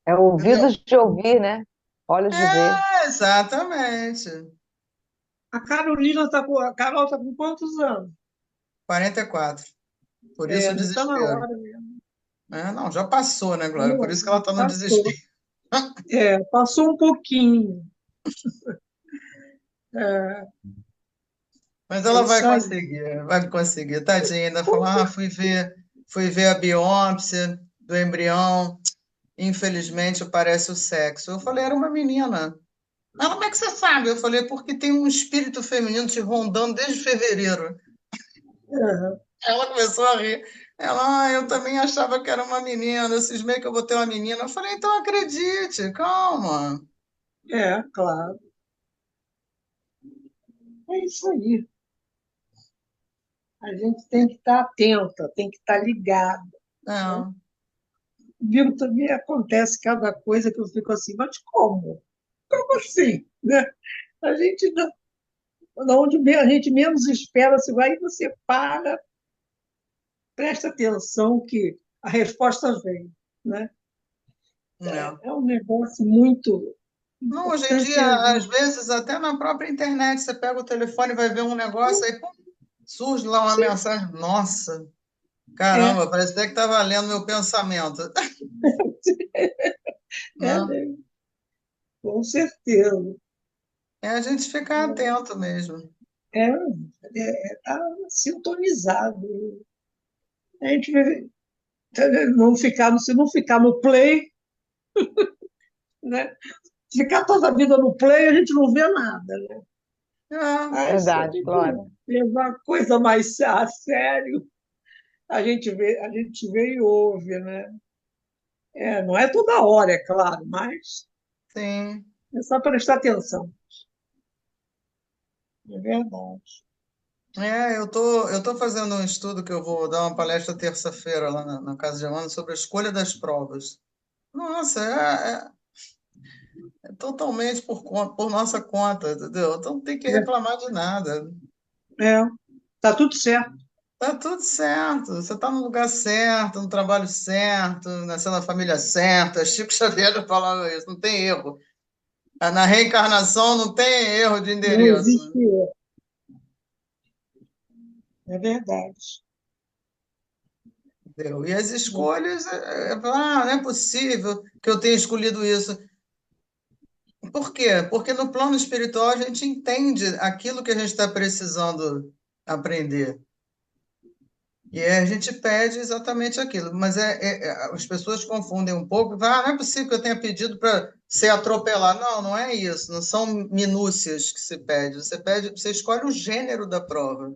É ouvidos de ouvir, né? Olhos de ver. Exatamente. A Carolina a Carol está com quantos anos? 44. Por isso o Não está na desespero. hora mesmo. Não, já passou, né, Glória? Por isso que ela está no desespero. Passou um pouquinho. Mas ela vai conseguir. Tadinha, ainda falou, fui ver a biópsia do embrião, infelizmente parece o sexo. Eu falei, era uma menina. Ela, como é que você sabe? Eu falei, porque tem um espírito feminino te rondando desde fevereiro. Ela começou a rir. Ela, eu também achava que era uma menina, eu cismei que eu vou ter uma menina. Eu falei, então acredite, calma. Claro. É isso aí. A gente tem que estar atenta, tem que estar ligada. Né? Viu, também acontece cada coisa que eu fico assim, mas como? Como assim? Né? A gente, onde a gente menos espera, se vai, você para, presta atenção que a resposta vem. Né? É um negócio muito Não, hoje em importante. dia, às vezes, até na própria internet, você pega o telefone, vai ver um negócio, aí pum, surge lá uma mensagem. Nossa, caramba, parece até que estava lendo meu pensamento. Com certeza. É a gente ficar atento mesmo. Tá sintonizado. A gente não ficar, se não ficar no play, né? Ficar toda a vida no play, a gente não vê nada. Né? Verdade, Glória. Levar a coisa mais a sério, a gente vê e ouve. Né? Não é toda hora, é claro, mas Sim. é só prestar atenção. É verdade. Eu tô fazendo um estudo que eu vou dar uma palestra terça-feira lá na Casa de Emmanuel sobre a escolha das provas. Nossa, é totalmente por nossa conta, entendeu? Então não tem que reclamar de nada. Tá tudo certo. Tá tudo certo. Você está no lugar certo, no trabalho certo, nasceu na família certa. Chico Xavier já falava isso, não tem erro. Na reencarnação não tem erro de Não endereço. existe erro. É verdade. Entendeu? E as escolhas, não é possível que eu tenha escolhido isso. Por quê? Porque no plano espiritual a gente entende aquilo que a gente está precisando aprender. E a gente pede exatamente aquilo. Mas as pessoas confundem um pouco. Não é possível que eu tenha pedido para ser atropelado. Não, não é isso. Não são minúcias que se pede. Você escolhe o gênero da prova.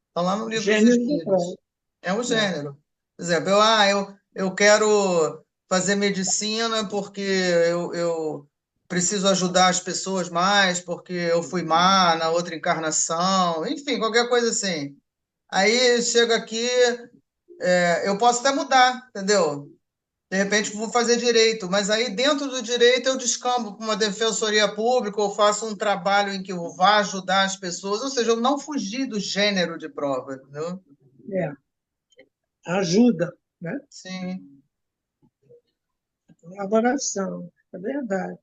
Está lá no livro dos Espíritos. É o gênero. Por exemplo, eu quero fazer medicina porque eu preciso ajudar as pessoas mais, porque eu fui má na outra encarnação, enfim, qualquer coisa assim. Aí chega aqui, eu posso até mudar, entendeu? De repente vou fazer direito, mas aí dentro do direito eu descambo para uma defensoria pública ou faço um trabalho em que eu vá ajudar as pessoas, ou seja, eu não fugi do gênero de prova, entendeu? É, ajuda, né? Sim. Colaboração, é verdade.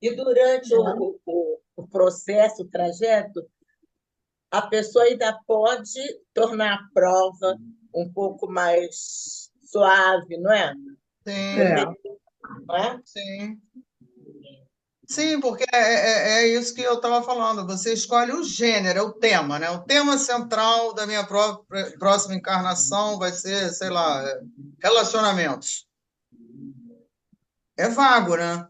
E durante o processo, o trajeto, a pessoa ainda pode tornar a prova um pouco mais suave, não é? Sim, Não é? sim. Sim, porque é isso que eu estava falando. Você escolhe o gênero, é o tema, né? O tema central da minha próxima encarnação vai ser, sei lá, relacionamentos. É vago, né?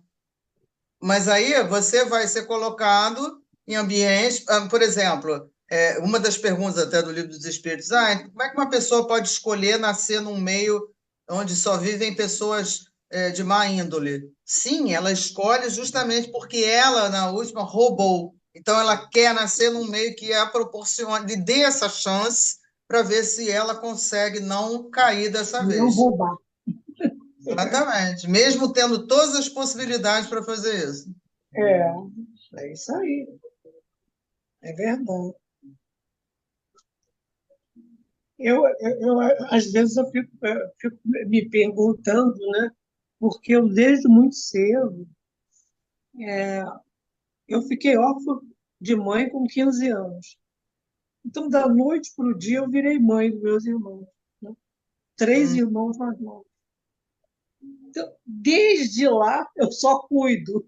Mas aí você vai ser colocado em ambientes, por exemplo, uma das perguntas até do Livro dos Espíritos, como é que uma pessoa pode escolher nascer num meio onde só vivem pessoas de má índole? Sim, ela escolhe justamente porque ela, na última, roubou. Então, ela quer nascer num meio que a proporciona, lhe dê essa chance para ver se ela consegue não cair dessa Não vez. roubar. Exatamente. Mesmo tendo todas as possibilidades para fazer isso. É isso aí. É verdade. Às vezes, eu fico me perguntando, né? Porque eu, desde muito cedo, eu fiquei órfã de mãe com 15 anos. Então, da noite para o dia, eu virei mãe dos meus irmãos, né? 3 irmãos mais novos. Então, desde lá, eu só cuido,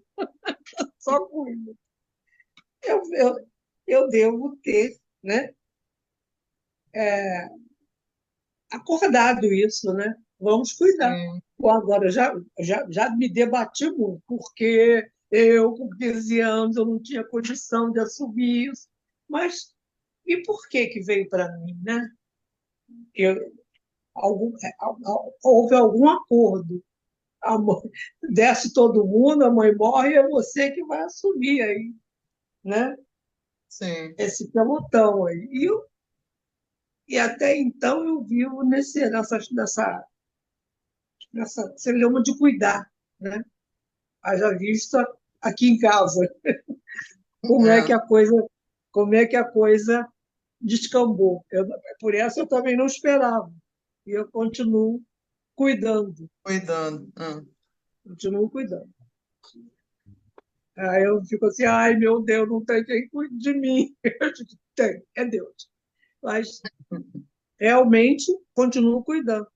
só cuido. Eu, eu, eu devo ter, né, acordado isso, né? Vamos cuidar. Sim. Bom, agora, já me debati muito, porque eu, com 15 anos, eu não tinha condição de assumir isso. Mas e por que que veio para mim, né? Eu, houve algum acordo. A mãe, desce todo mundo, a mãe morre, é você que vai assumir aí, né? Sim. Esse pelotão aí. E até então eu vivo nessa celeuma de cuidar, né? Haja vista aqui em casa como é que É, a coisa, como é que a coisa descambou. Por essa eu também não esperava. E eu cuidando. continuo cuidando. Aí eu fico assim, ai meu Deus, não tem quem cuide de mim. Eu digo, tem, é Deus. Mas realmente continuo cuidando.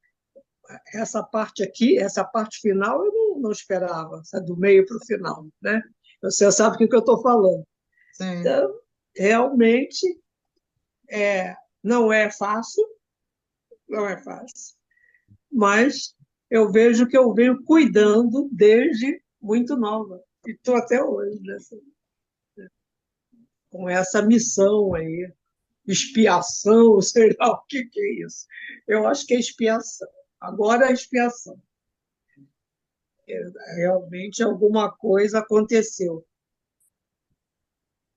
Essa parte aqui, essa parte final, eu não esperava, sabe? Do meio para o final, né? Você sabe o que eu estou falando. Sim. Então, realmente, não é fácil, não é fácil, mas eu vejo que eu venho cuidando desde muito nova, e estou até hoje com essa missão aí, expiação, sei lá o que é isso. Eu acho que é expiação. Agora é expiação. Realmente alguma coisa aconteceu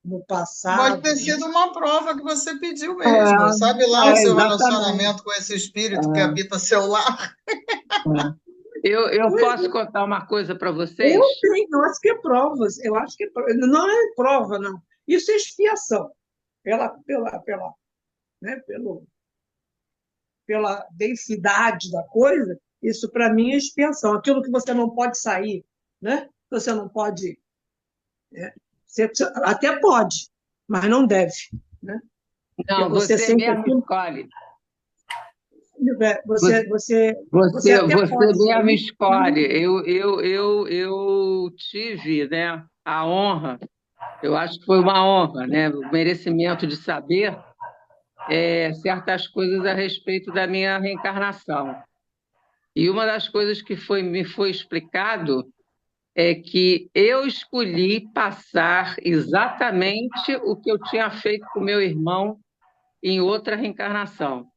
no Pode passado. ter sido uma prova que você pediu mesmo. Sabe lá o seu Exatamente. relacionamento com esse espírito que habita seu lar? Eu posso contar uma coisa para Eu vocês? tenho, eu acho que é provas, eu acho que não é prova, não. Isso é expiação né, pela densidade da coisa. Isso para mim é expiação. Aquilo que você não pode sair, né? Você não pode, né? Você até pode, mas não deve, né? Porque Não, você você sente mesmo aquilo, escolhe. você, você, você Você, até você pode mesmo sair, mas não escolhe. deve. Eu tive, né, a honra, eu acho que foi uma honra, né, o merecimento de saber certas coisas a respeito da minha reencarnação. E uma das coisas que me foi explicado é que eu escolhi passar exatamente o que eu tinha feito com meu irmão em outra reencarnação.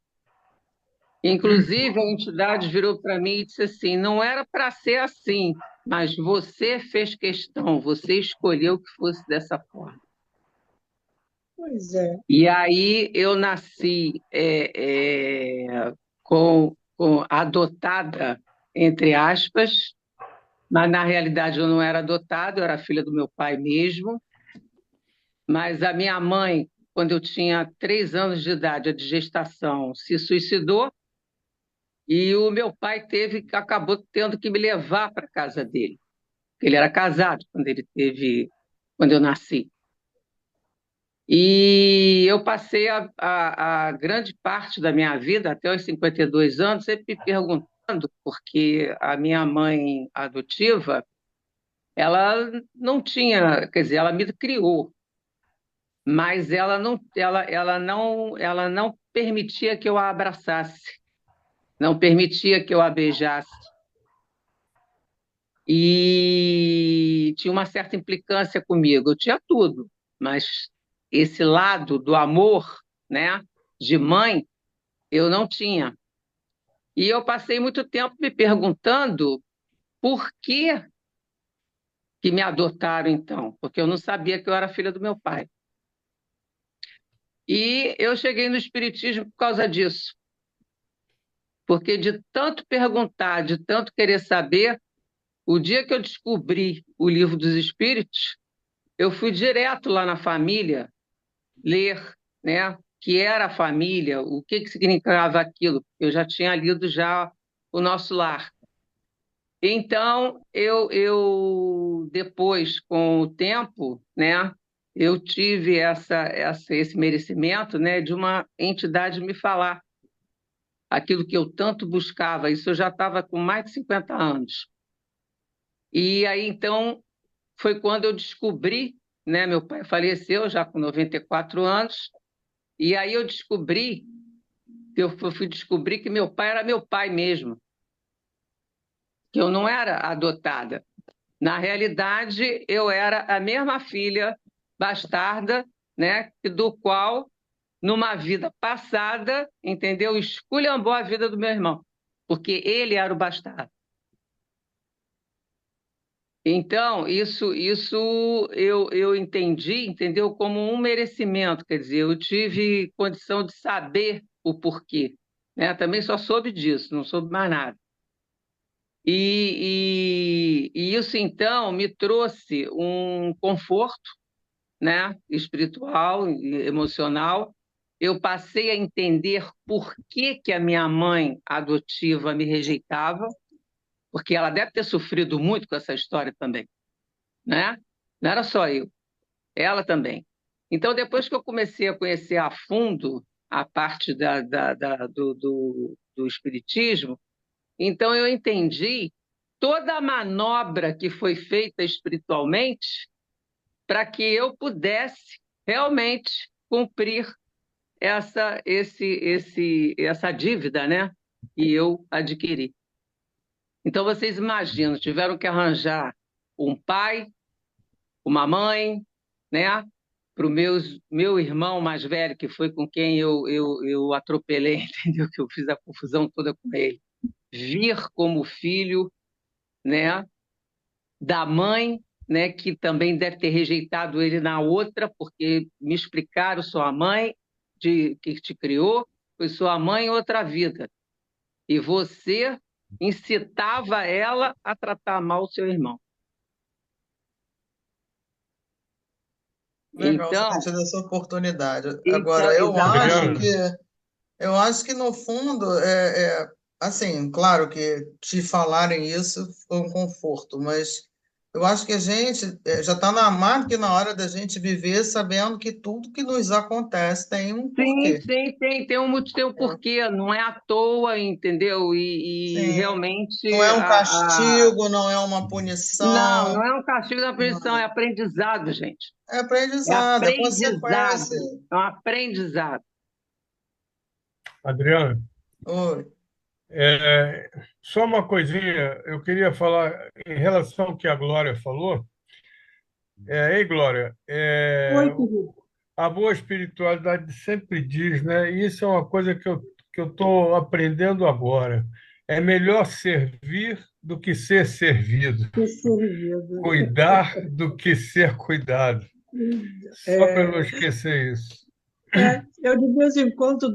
Inclusive, a entidade virou para mim e disse assim: não era para ser assim, mas você fez questão, você escolheu que fosse dessa forma. Pois é. E aí eu nasci com adotada, entre aspas, mas na realidade eu não era adotada, eu era filha do meu pai mesmo. Mas a minha mãe, quando eu tinha 3 anos de idade, a de gestação, se suicidou e o meu pai acabou tendo que me levar para a casa dele. Ele era casado quando eu nasci. E eu passei a grande parte da minha vida, até os 52 anos, sempre me perguntando, porque a minha mãe adotiva, ela não tinha, quer dizer, ela me criou, mas ela não permitia que eu a abraçasse, não permitia que eu a beijasse. E tinha uma certa implicância comigo. Eu tinha tudo, mas esse lado do amor, né, de mãe, eu não tinha. E eu passei muito tempo me perguntando por que me adotaram então, porque eu não sabia que eu era filha do meu pai. E eu cheguei no Espiritismo por causa disso, porque de tanto perguntar, de tanto querer saber, o dia que eu descobri o Livro dos Espíritos, eu fui direto lá na família ler, né, que era a família, o que significava aquilo. Eu já tinha lido já O Nosso Lar. Então, eu depois, com o tempo, né, eu tive esse merecimento, né, de uma entidade me falar aquilo que eu tanto buscava. Isso eu já estava com mais de 50 anos. E aí, então, foi quando eu descobri, né, meu pai faleceu já com 94 anos, e aí eu fui descobrir que meu pai era meu pai mesmo, que eu não era adotada. Na realidade, eu era a mesma filha bastarda, né, do qual, numa vida passada, entendeu, esculhambou a vida do meu irmão, porque ele era o bastardo. Então, isso eu entendi, entendeu, como um merecimento, quer dizer, eu tive condição de saber o porquê, né? Também só soube disso, não soube mais nada. E isso, então, me trouxe um conforto, né, espiritual e emocional. Eu passei a entender por que a minha mãe adotiva me rejeitava, porque ela deve ter sofrido muito com essa história também, né? Não era só eu, ela também. Então, depois que eu comecei a conhecer a fundo a parte do espiritismo, então eu entendi toda a manobra que foi feita espiritualmente para que eu pudesse realmente cumprir essa dívida, né, que eu adquiri. Então, vocês imaginam, tiveram que arranjar um pai, uma mãe, né, para o meu irmão mais velho, que foi com quem eu atropelei, entendeu? Que eu fiz a confusão toda com ele. Vir como filho, né, da mãe, né, que também deve ter rejeitado ele na outra, porque me explicaram, sua mãe que te criou, foi sua mãe em outra vida. E você incitava ela a tratar mal o seu irmão. Legal você ter Então, tido essa oportunidade. Agora, eu acho que no fundo assim, claro que te falarem isso foi um conforto, mas eu acho que a gente já está mais que na hora da gente viver sabendo que tudo que nos acontece tem um porquê. Sim, tem um porquê, não é à toa, entendeu? E realmente. Não é um castigo, não é uma Não, punição. não é um castigo da punição, é aprendizado, gente. É aprendizado, é consequência. É um aprendizado. Adriana, Oi. só uma coisinha, eu queria falar em relação ao que a Glória falou. Ei, Glória, Oi, querido. a boa espiritualidade sempre diz, né? E isso é uma coisa que eu estou aprendendo agora. É melhor servir do que ser servido. Que servido. Cuidar do que ser cuidado. Só para não esquecer isso. Eu, de vez em quando,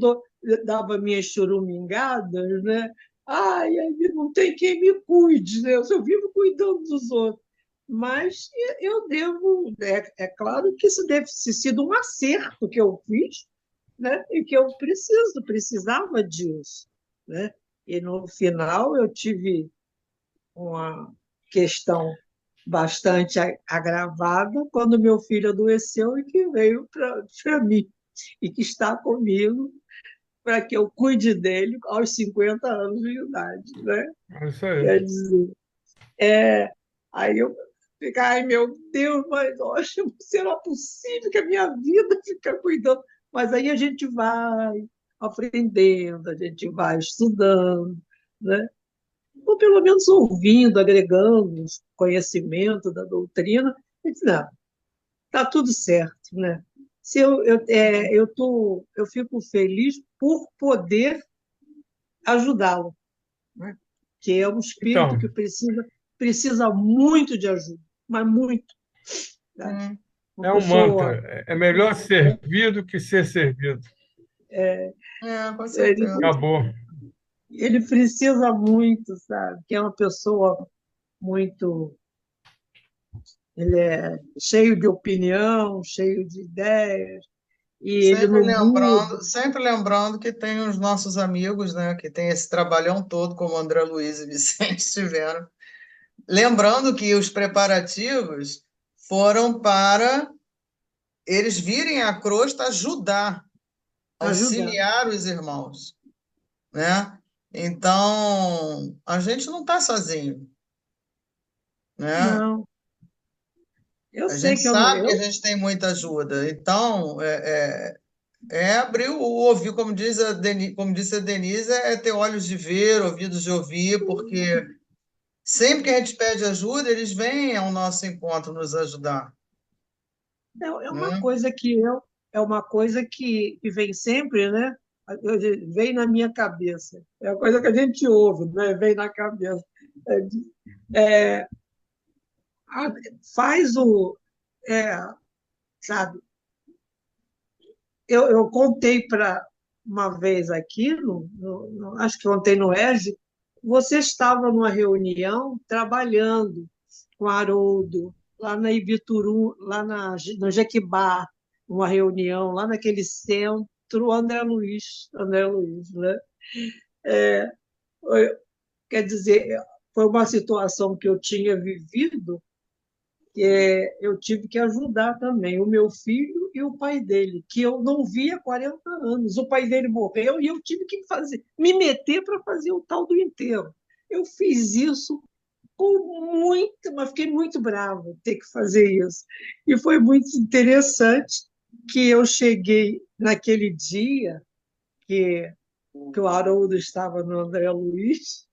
dava minhas churumingadas, né? Ai, aí não tem quem me cuide, né? Eu vivo cuidando dos outros. Mas eu devo, é claro que isso deve ter sido um acerto que eu fiz, né? E que eu precisava disso, né? E no final eu tive uma questão bastante agravada quando meu filho adoeceu e que veio para mim e que está comigo para que eu cuide dele aos 50 anos de idade, né? É isso aí. Quer dizer, aí eu fico, ai meu Deus, mas olha, será possível que a minha vida fique cuidando? Mas aí a gente vai aprendendo, a gente vai estudando, né? Ou pelo menos ouvindo, agregando conhecimento da doutrina, e diz, não, está tudo certo, né? Se eu fico feliz por poder ajudá-lo, né? Que é um espírito Então, que precisa muito de ajuda, mas muito, né? Uma é um pessoa, mantra. É melhor servir do que ser servido. Com ele, certeza. Acabou. ele precisa muito, sabe? Que é uma pessoa muito, ele é cheio de opinião, cheio de ideias, e ele não muda. Sempre lembrando que tem os nossos amigos, né, que tem esse trabalhão todo, como André Luiz e Vicente tiveram. Lembrando que os preparativos foram para eles virem à crosta ajudar, Ajudar. auxiliar os irmãos, né? Então, a gente não está sozinho, né? Não, eu A sei gente que eu não. sabe que a gente tem muita ajuda. Então, abrir o ouvir, como disse a Denise, é ter olhos de ver, ouvidos de ouvir, porque sempre que a gente pede ajuda, eles vêm ao nosso encontro nos ajudar, É uma né? coisa é uma coisa que vem sempre, né? Vem na minha cabeça. É uma coisa que a gente ouve, né? Vem na cabeça. É, faz é, sabe? Eu contei para uma vez aqui, acho que contei no EJE, você estava numa reunião trabalhando com Haroldo, lá na Ibituru, no Jequibá, uma reunião, lá naquele centro André Luiz, né? É, quer dizer, foi uma situação que eu tinha vivido, eu tive que ajudar também o meu filho e o pai dele, que eu não via há 40 anos. O pai dele morreu e eu tive que me meter para fazer o tal do enterro. Eu fiz isso mas fiquei muito brava de ter que fazer isso. E foi muito interessante que eu cheguei naquele dia que o Haroldo estava no André Luiz,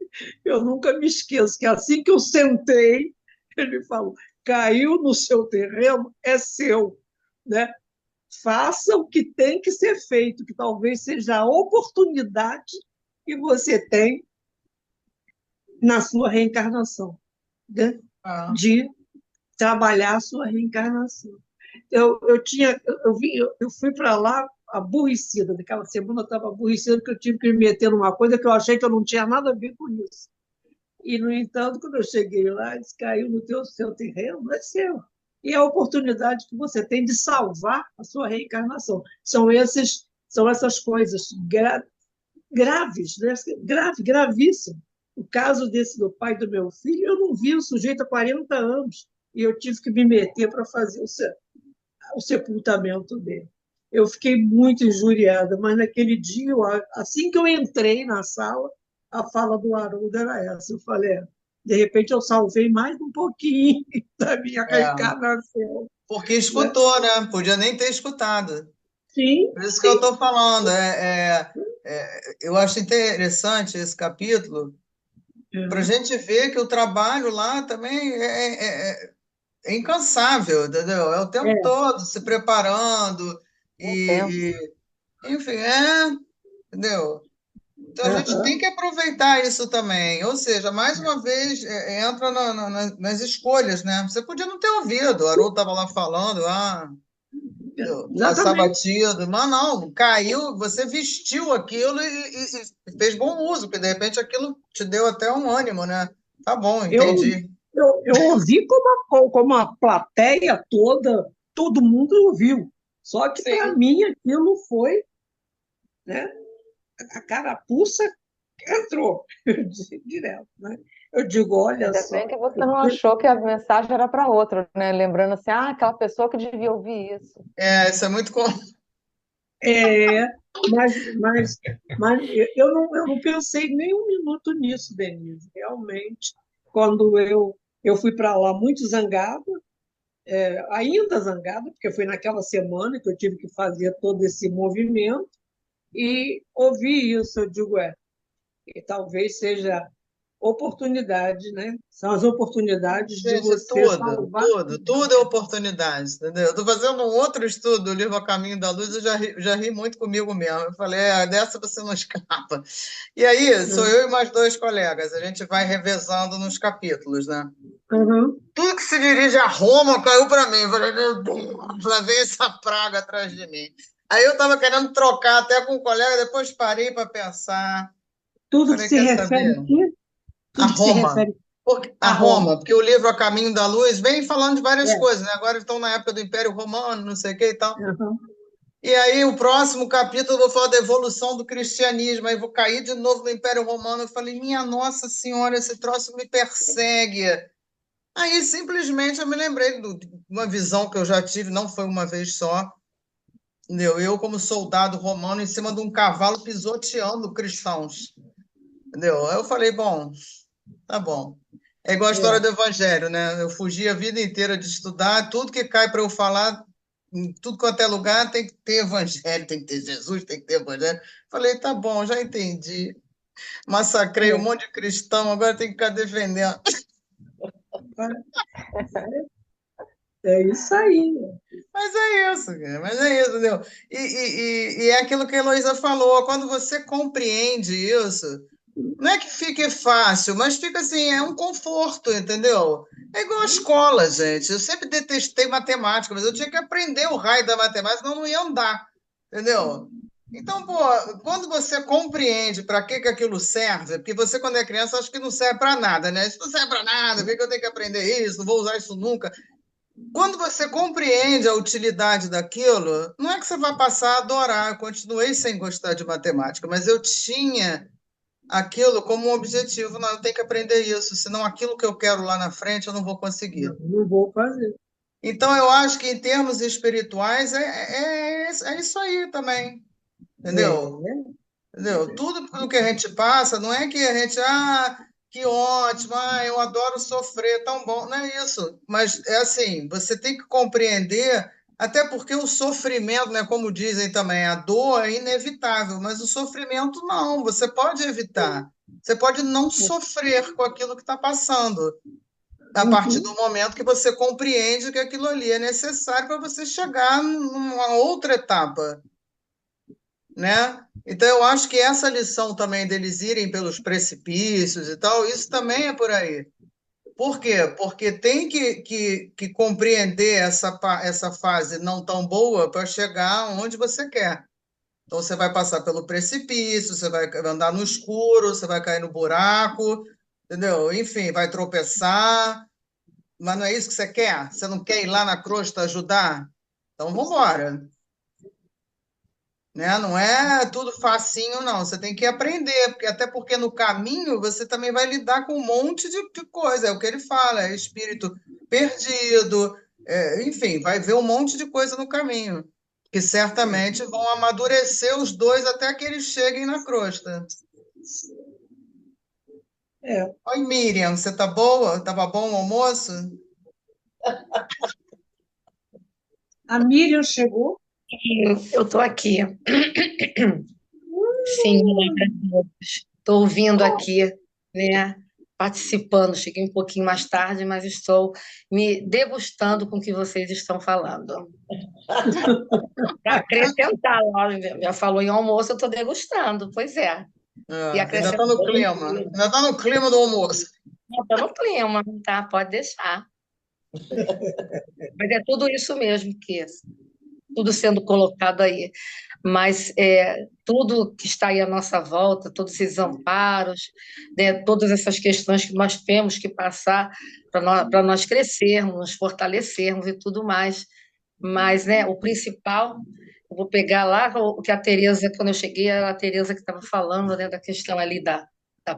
eu nunca me esqueço que assim que eu sentei, ele falou: caiu no seu terreno, é seu, né? Faça o que tem que ser feito, que talvez seja a oportunidade que você tem na sua reencarnação, né? Ah, De trabalhar a sua reencarnação. Eu fui para lá aborrecida, naquela semana eu estava aborrecida porque eu tive que me meter numa coisa que eu achei que eu não tinha nada a ver com isso. E, no entanto, quando eu cheguei lá, eles caiu no seu terreno, é seu. E é a oportunidade que você tem de salvar a sua reencarnação. São essas coisas graves, né? Gravíssimas. O caso desse do pai do meu filho, eu não vi o sujeito há 40 anos e eu tive que me meter para fazer o sepultamento dele. Eu fiquei muito injuriada, mas naquele dia, assim que eu entrei na sala, a fala do Haroldo era essa. Eu falei, de repente eu salvei mais um pouquinho da minha é. reencarnação. Porque Né? escutou, né? Podia nem ter escutado. Sim, Por isso que eu sim. estou falando. Eu acho interessante esse capítulo para a gente ver que o trabalho lá também é incansável, entendeu? É o tempo É, todo se preparando Penso. enfim, entendeu? Então a gente tem uhum. que aproveitar isso também. Ou seja, mais uma vez, entra nas escolhas, né? Você podia não ter ouvido, o Haroldo estava lá falando, Passar Exatamente. batido, mas não, caiu, você vestiu aquilo e fez bom uso, porque de repente aquilo te deu até um ânimo, né? Tá bom, Eu, entendi. eu ouvi como a plateia toda, todo mundo ouviu. Só que para Sim. mim aquilo foi, né? A carapuça entrou direto, né? Eu digo, olha Ainda só. bem que você não achou que a mensagem era para outro, né? Lembrando assim, aquela pessoa que devia ouvir isso. Isso é muito comum. É, mas eu não pensei nem um minuto nisso, Denise. Realmente, quando eu fui para lá muito zangada, ainda zangada, porque foi naquela semana que eu tive que fazer todo esse movimento, e ouvi isso, eu digo, e talvez seja oportunidade, né? São as oportunidades de Gente, você salvar. tudo é oportunidade, entendeu? Eu estou fazendo um outro estudo do livro A Caminho da Luz, eu já ri muito comigo mesmo. Eu falei, dessa você não escapa. E aí, sou eu e mais dois colegas, a gente vai revezando nos capítulos, né? Uhum. Tudo que se dirige a Roma caiu para mim. Eu falei, meu Deus, lá vem essa praga atrás de mim. Aí eu estava querendo trocar até com um colega, depois parei para pensar. Tudo que Falei, se quer refere saber? a quê? A Tudo que se Roma. refere A a Roma, Roma. porque o livro A Caminho da Luz vem falando de várias É. coisas, né? Agora estão na época do Império Romano, não sei o que e tal. Uhum. E aí, o próximo capítulo, eu vou falar da evolução do cristianismo, aí vou cair de novo no Império Romano. Eu falei, minha Nossa Senhora, esse troço me persegue. Aí, simplesmente, eu me lembrei de uma visão que eu já tive, não foi uma vez só, entendeu? Eu, como soldado romano, em cima de um cavalo pisoteando cristãos, entendeu? Aí eu falei, bom, tá bom. É igual a história É. do Evangelho, né? Eu fugi a vida inteira de estudar, tudo que cai para eu falar, em tudo quanto é lugar, tem que ter Evangelho, tem que ter Jesus, tem que ter Evangelho. Falei, tá bom, já entendi. Massacrei um monte de cristão, agora tem que ficar defendendo. É isso aí. Mas é isso, cara, mas é isso, entendeu? E é aquilo que a Heloísa falou, quando você compreende isso, não é que fique fácil, mas fica assim, é um conforto, entendeu? É igual a escola, gente. Eu sempre detestei matemática, mas eu tinha que aprender o raio da matemática, senão não ia andar, entendeu? Então, pô, quando você compreende para que aquilo serve, porque você, quando é criança, acha que não serve para nada, né? Isso não serve para nada, por que eu tenho que aprender isso? Não vou usar isso nunca. Quando você compreende a utilidade daquilo, não é que você vai passar a adorar. Eu continuei sem gostar de matemática, mas eu tinha aquilo como um objetivo. Não, eu tenho que aprender isso, senão aquilo que eu quero lá na frente eu não vou conseguir. Não vou fazer. Então, eu acho que em termos espirituais é isso aí também, entendeu? Entendeu? Tudo pelo que a gente passa, não é que a gente, que ótimo, eu adoro sofrer, tão bom. Não é isso. Mas é assim, você tem que compreender, até porque o sofrimento, né, como dizem também, a dor é inevitável, mas o sofrimento não, você pode evitar. Você pode não sofrer com aquilo que está passando, a partir do momento que você compreende que aquilo ali é necessário para você chegar numa outra etapa, né? Então, eu acho que essa lição também deles irem pelos precipícios e tal, isso também é por aí. Por quê? Porque tem que compreender essa fase não tão boa para chegar onde você quer. Então, você vai passar pelo precipício, você vai andar no escuro, você vai cair no buraco, entendeu? Enfim, vai tropeçar, mas não é isso que você quer? Você não quer ir lá na crosta ajudar? Então, vamos embora. Né? Não é tudo facinho, não. Você tem que aprender, até porque no caminho você também vai lidar com um monte de coisa. É o que ele fala, é espírito perdido, enfim, vai ver um monte de coisa no caminho, que certamente vão amadurecer os dois até que eles cheguem na crosta. Oi, Miriam, você tá boa? Tava bom o almoço? A Miriam chegou? Eu estou aqui. Sim, estou ouvindo aqui, né? Participando. Cheguei um pouquinho mais tarde, mas estou me degustando com o que vocês estão falando. Para acrescentar, já falou em almoço, eu estou degustando, pois é. E Ainda está no clima. Ainda está no clima do almoço. Está no clima, tá? Pode deixar. Mas é tudo isso mesmo que tudo sendo colocado aí. Mas tudo que está aí à nossa volta, todos esses amparos, né, todas essas questões que nós temos que passar para nós crescermos, nos fortalecermos e tudo mais. Mas, né, o principal, eu vou pegar lá o que a Tereza, quando eu cheguei, era a Tereza que estava falando, né, da questão ali da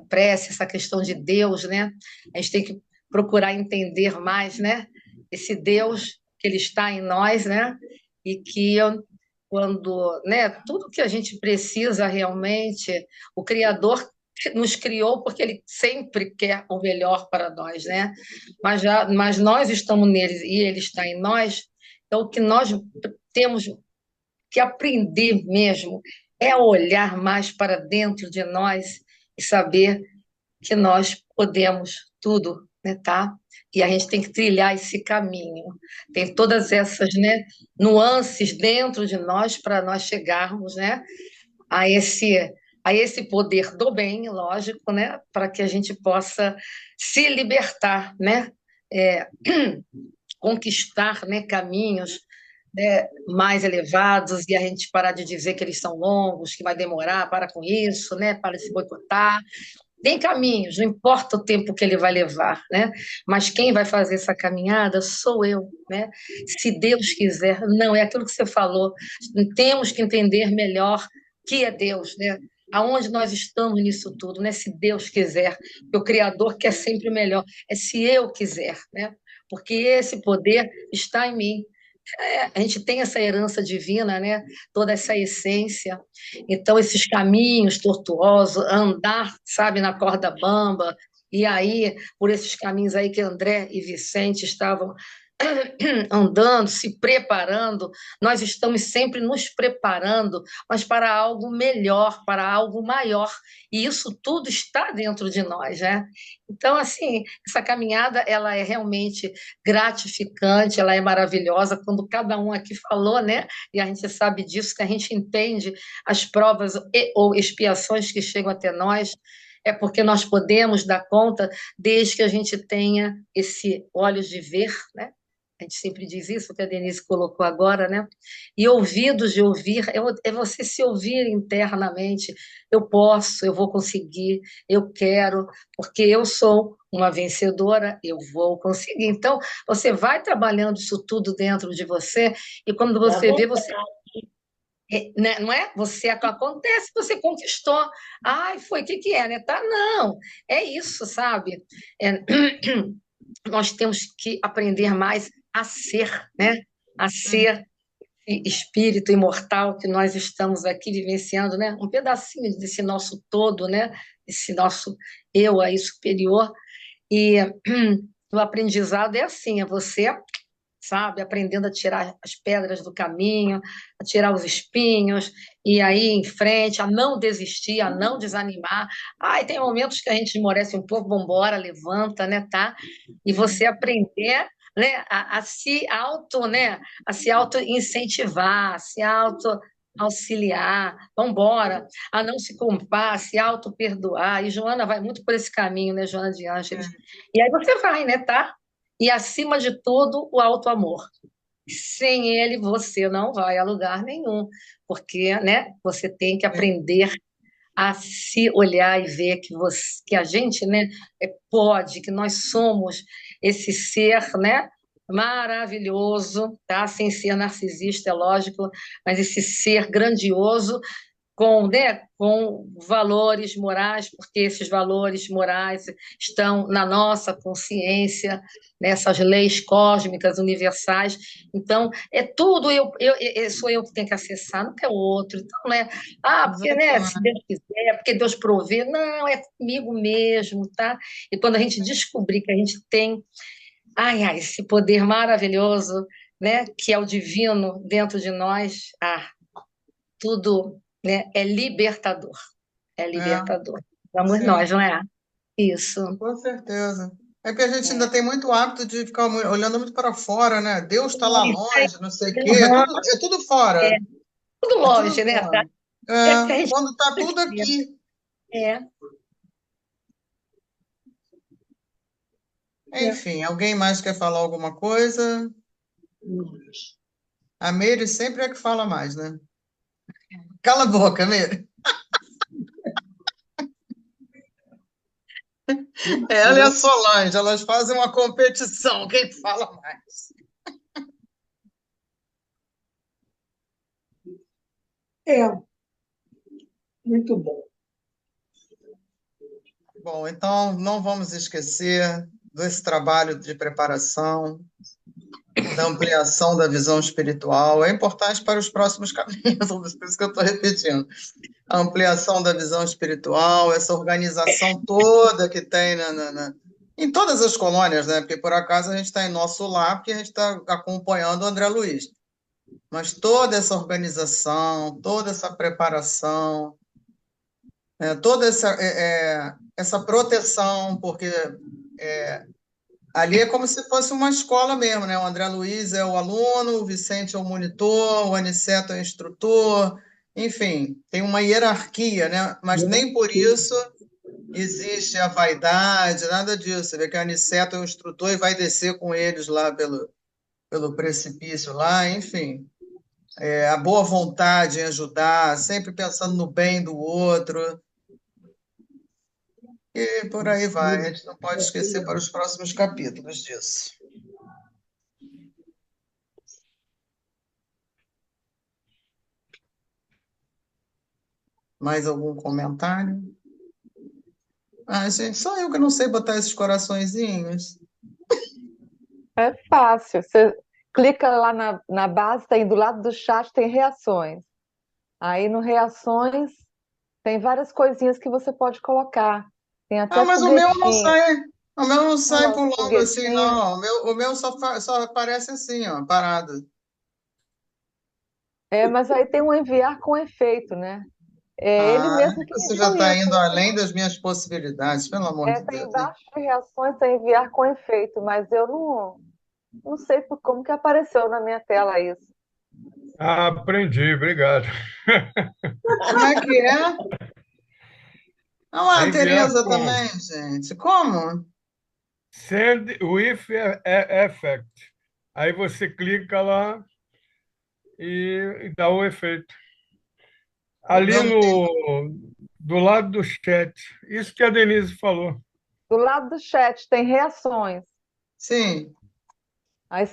prece, essa questão de Deus, né? A gente tem que procurar entender mais, né? Esse Deus que ele está em nós, né? E que quando, né, tudo que a gente precisa realmente, o Criador nos criou porque ele sempre quer o melhor para nós, né? Mas nós estamos nele e ele está em nós. Então, o que nós temos que aprender mesmo é olhar mais para dentro de nós e saber que nós podemos tudo, né, tá? E a gente tem que trilhar esse caminho. Tem todas essas, né, nuances dentro de nós para nós chegarmos, né, a esse a esse poder do bem, lógico, né, para que a gente possa se libertar, né, é, conquistar, né, caminhos, né, mais elevados, e a gente parar de dizer que eles são longos, que vai demorar, para com isso, né, para de se boicotar. Tem caminhos, não importa o tempo que ele vai levar, né? Mas quem vai fazer essa caminhada sou eu, né? Se Deus quiser, não é aquilo que você falou. Temos que entender melhor que é Deus, né? Aonde nós estamos nisso tudo, né? Se Deus quiser, porque o Criador quer sempre o melhor. É se eu quiser, né? Porque esse poder está em mim. A gente tem essa herança divina, né? Toda essa essência. Então, esses caminhos tortuosos, andar, sabe, na corda bamba, e aí, por esses caminhos aí que André e Vicente estavam andando, se preparando, nós estamos sempre nos preparando, mas para algo melhor, para algo maior, e isso tudo está dentro de nós, né? Então, assim, essa caminhada, ela é realmente gratificante, ela é maravilhosa, quando cada um aqui falou, né? E a gente sabe disso, que a gente entende as provas ou expiações que chegam até nós, é porque nós podemos dar conta desde que a gente tenha esse olhos de ver, né? A gente sempre diz isso, que a Denise colocou agora, né? E ouvidos de ouvir, é você se ouvir internamente. Eu posso, eu vou conseguir, eu quero, porque eu sou uma vencedora, eu vou conseguir. Então, você vai trabalhando isso tudo dentro de você, e quando você vê, você. Né, não é? Você acontece, você conquistou. Ai, foi, o que que é, né? Tá, não, é isso, sabe? É, nós temos que aprender mais a ser, né? A ser espírito imortal que nós estamos aqui vivenciando, né? Um pedacinho desse nosso todo, né? Esse nosso eu aí superior. E o aprendizado é assim, é você, sabe, aprendendo a tirar as pedras do caminho, a tirar os espinhos, e aí em frente, a não desistir, a não desanimar. Ai, tem momentos que a gente esmorece um pouco, vamos embora, levanta, né, tá? E você aprender, né, a se auto, né, a se auto incentivar, a se auto auxiliar, vamos embora, a não se culpar, a se auto perdoar. E Joana vai muito por esse caminho, né, Joana de Ângeles. E aí você vai, né, tá? E, acima de tudo, o auto-amor. Sem ele, você não vai a lugar nenhum, porque, né, você tem que aprender a se olhar e ver que a gente, né, pode, que nós somos esse ser, né, maravilhoso, tá? Sem ser narcisista, é lógico, mas esse ser grandioso com, né, com valores morais, porque esses valores morais estão na nossa consciência, nessas leis cósmicas universais. Então, é tudo sou eu que tenho que acessar, não é o outro. Então, né? Ah, porque, né, se Deus quiser, porque Deus provê. Não, é comigo mesmo, tá? E quando a gente descobrir que a gente tem, esse poder maravilhoso, né, que é o divino dentro de nós, tudo, né, é libertador. É libertador. Vamos sim, nós, não é? Isso. com certeza. É que a gente ainda tem muito hábito de ficar olhando muito para fora, né? Deus está lá longe, não sei o quê. É tudo fora. É, tudo É tudo longe, né? fora. Quando está tudo aqui. Enfim, alguém mais quer falar alguma coisa? A Meire sempre é que fala mais, né? Cala a boca, Meire. Ela e a Solange, elas fazem uma competição, quem fala mais. É, muito bom. Bom, então não vamos esquecer desse trabalho de preparação, da ampliação da visão espiritual. É importante para os próximos caminhos, por isso que eu estou repetindo. A ampliação da visão espiritual, essa organização toda que tem em todas as colônias, né? Porque por acaso a gente está em nosso lar, porque a gente está acompanhando o André Luiz. Mas toda essa organização, toda essa preparação, toda essa proteção, porque ali é como se fosse uma escola mesmo, né? O André Luiz é o aluno, o Vicente é o monitor, o Aniceto é o instrutor, enfim, tem uma hierarquia, né? Mas nem por isso existe a vaidade, nada disso. Você vê que o Aniceto é o instrutor e vai descer com eles lá pelo precipício lá, enfim. A boa vontade em ajudar, sempre pensando no bem do outro, e por aí vai. A gente não pode esquecer para os próximos capítulos disso. Mais algum comentário? Ah, gente, só eu que não sei botar esses coraçõezinhos. É fácil. Você clica lá na base, tem do lado do chat tem reações. Aí no reações tem várias coisinhas que você pode colocar. Tem até Mas o meu não foguetinho. sai. O meu não Olha sai lá, os pulando assim, foguetinhos. não. O meu só aparece assim, ó, parado. Mas aí tem um enviar com efeito, né? É ele Ah, mesmo que você já enviou está isso. indo além das minhas possibilidades, pelo amor de Tem Deus, hein? embaixo de reações, tem enviar com efeito, mas eu não sei como que apareceu na minha tela isso. Ah, aprendi, obrigado. Como é que é? Ah, a Enviar Tereza com também, gente. Como? Send with effect. Aí você clica lá e dá o efeito. O Ali meu não tem. do lado do chat. Isso que a Denise falou. Do lado do chat tem reações. Sim. Aí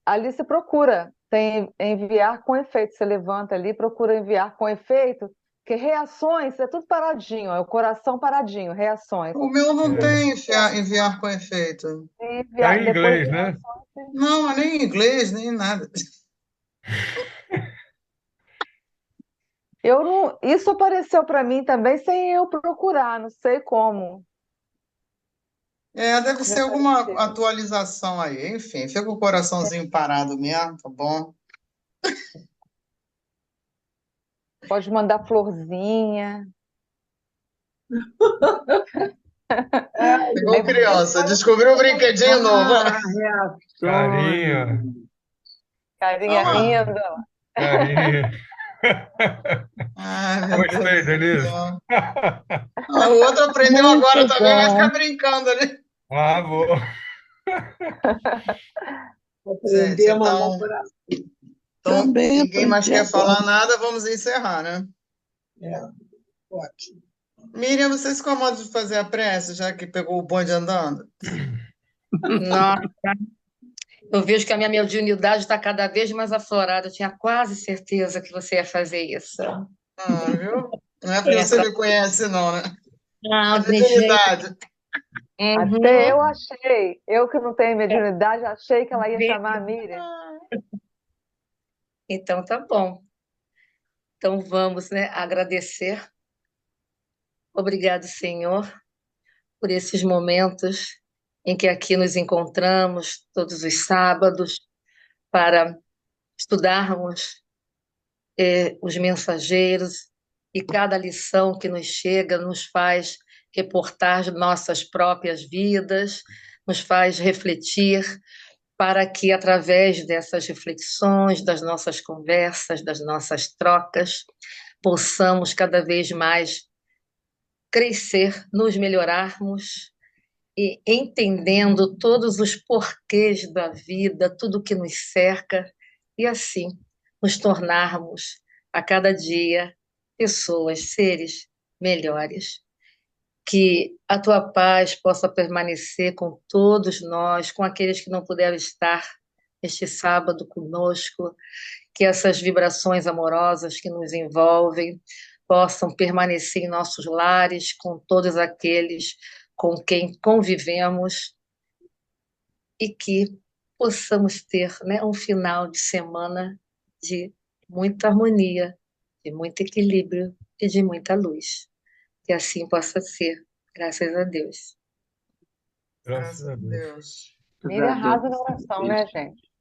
ali você procura, tem enviar com efeito. Você levanta ali, procura enviar com efeito, porque reações é tudo paradinho, é o coração paradinho, reações. O meu não É. tem enviar com efeito. Tá em Depois de inglês, né? reações, Não, nem em inglês, nem nada. eu não, isso apareceu para mim também sem eu procurar, não sei como. Deve Me ser alguma apareceu. atualização aí. Enfim, fica o coraçãozinho parado mesmo, tá bom? Pode mandar florzinha. Igual criança, descobriu um brinquedinho novo. Reações. Carinha, Carinha Ah, rindo. carinha. ai, meu Deus Gostei, do Denise. céu. O outro aprendeu agora Muito também, vai ficar bom. brincando ali. Ah, vou. Gente, Aprender a mandar então, Também ninguém mais aprendi quer agora. falar nada, vamos encerrar, né? Ótimo. Miriam, você se incomoda de fazer a prece, já que pegou o bonde andando? Nossa, eu vejo que a minha mediunidade está cada vez mais aflorada. Eu tinha quase certeza que você ia fazer isso. Viu? Não é porque você Pra... me conhece, não, né? Ah, A de jeito. mediunidade. Até eu Uhum. achei, eu que não tenho mediunidade, achei que ela ia chamar a Miriam. Então tá bom. Então vamos, né, agradecer. Obrigado, Senhor, por esses momentos em que aqui nos encontramos todos os sábados para estudarmos os mensageiros, e cada lição que nos chega nos faz reportar nossas próprias vidas, nos faz refletir, para que, através dessas reflexões, das nossas conversas, das nossas trocas, possamos cada vez mais crescer, nos melhorarmos e entendendo todos os porquês da vida, tudo que nos cerca, e assim nos tornarmos a cada dia pessoas, seres melhores. Que a tua paz possa permanecer com todos nós, com aqueles que não puderam estar este sábado conosco, que essas vibrações amorosas que nos envolvem possam permanecer em nossos lares, com todos aqueles com quem convivemos, e que possamos ter, né, um final de semana de muita harmonia, de muito equilíbrio e de muita luz. Que assim possa ser, graças a Deus. Graças a Deus. Miriam arrasa na oração, né, gente?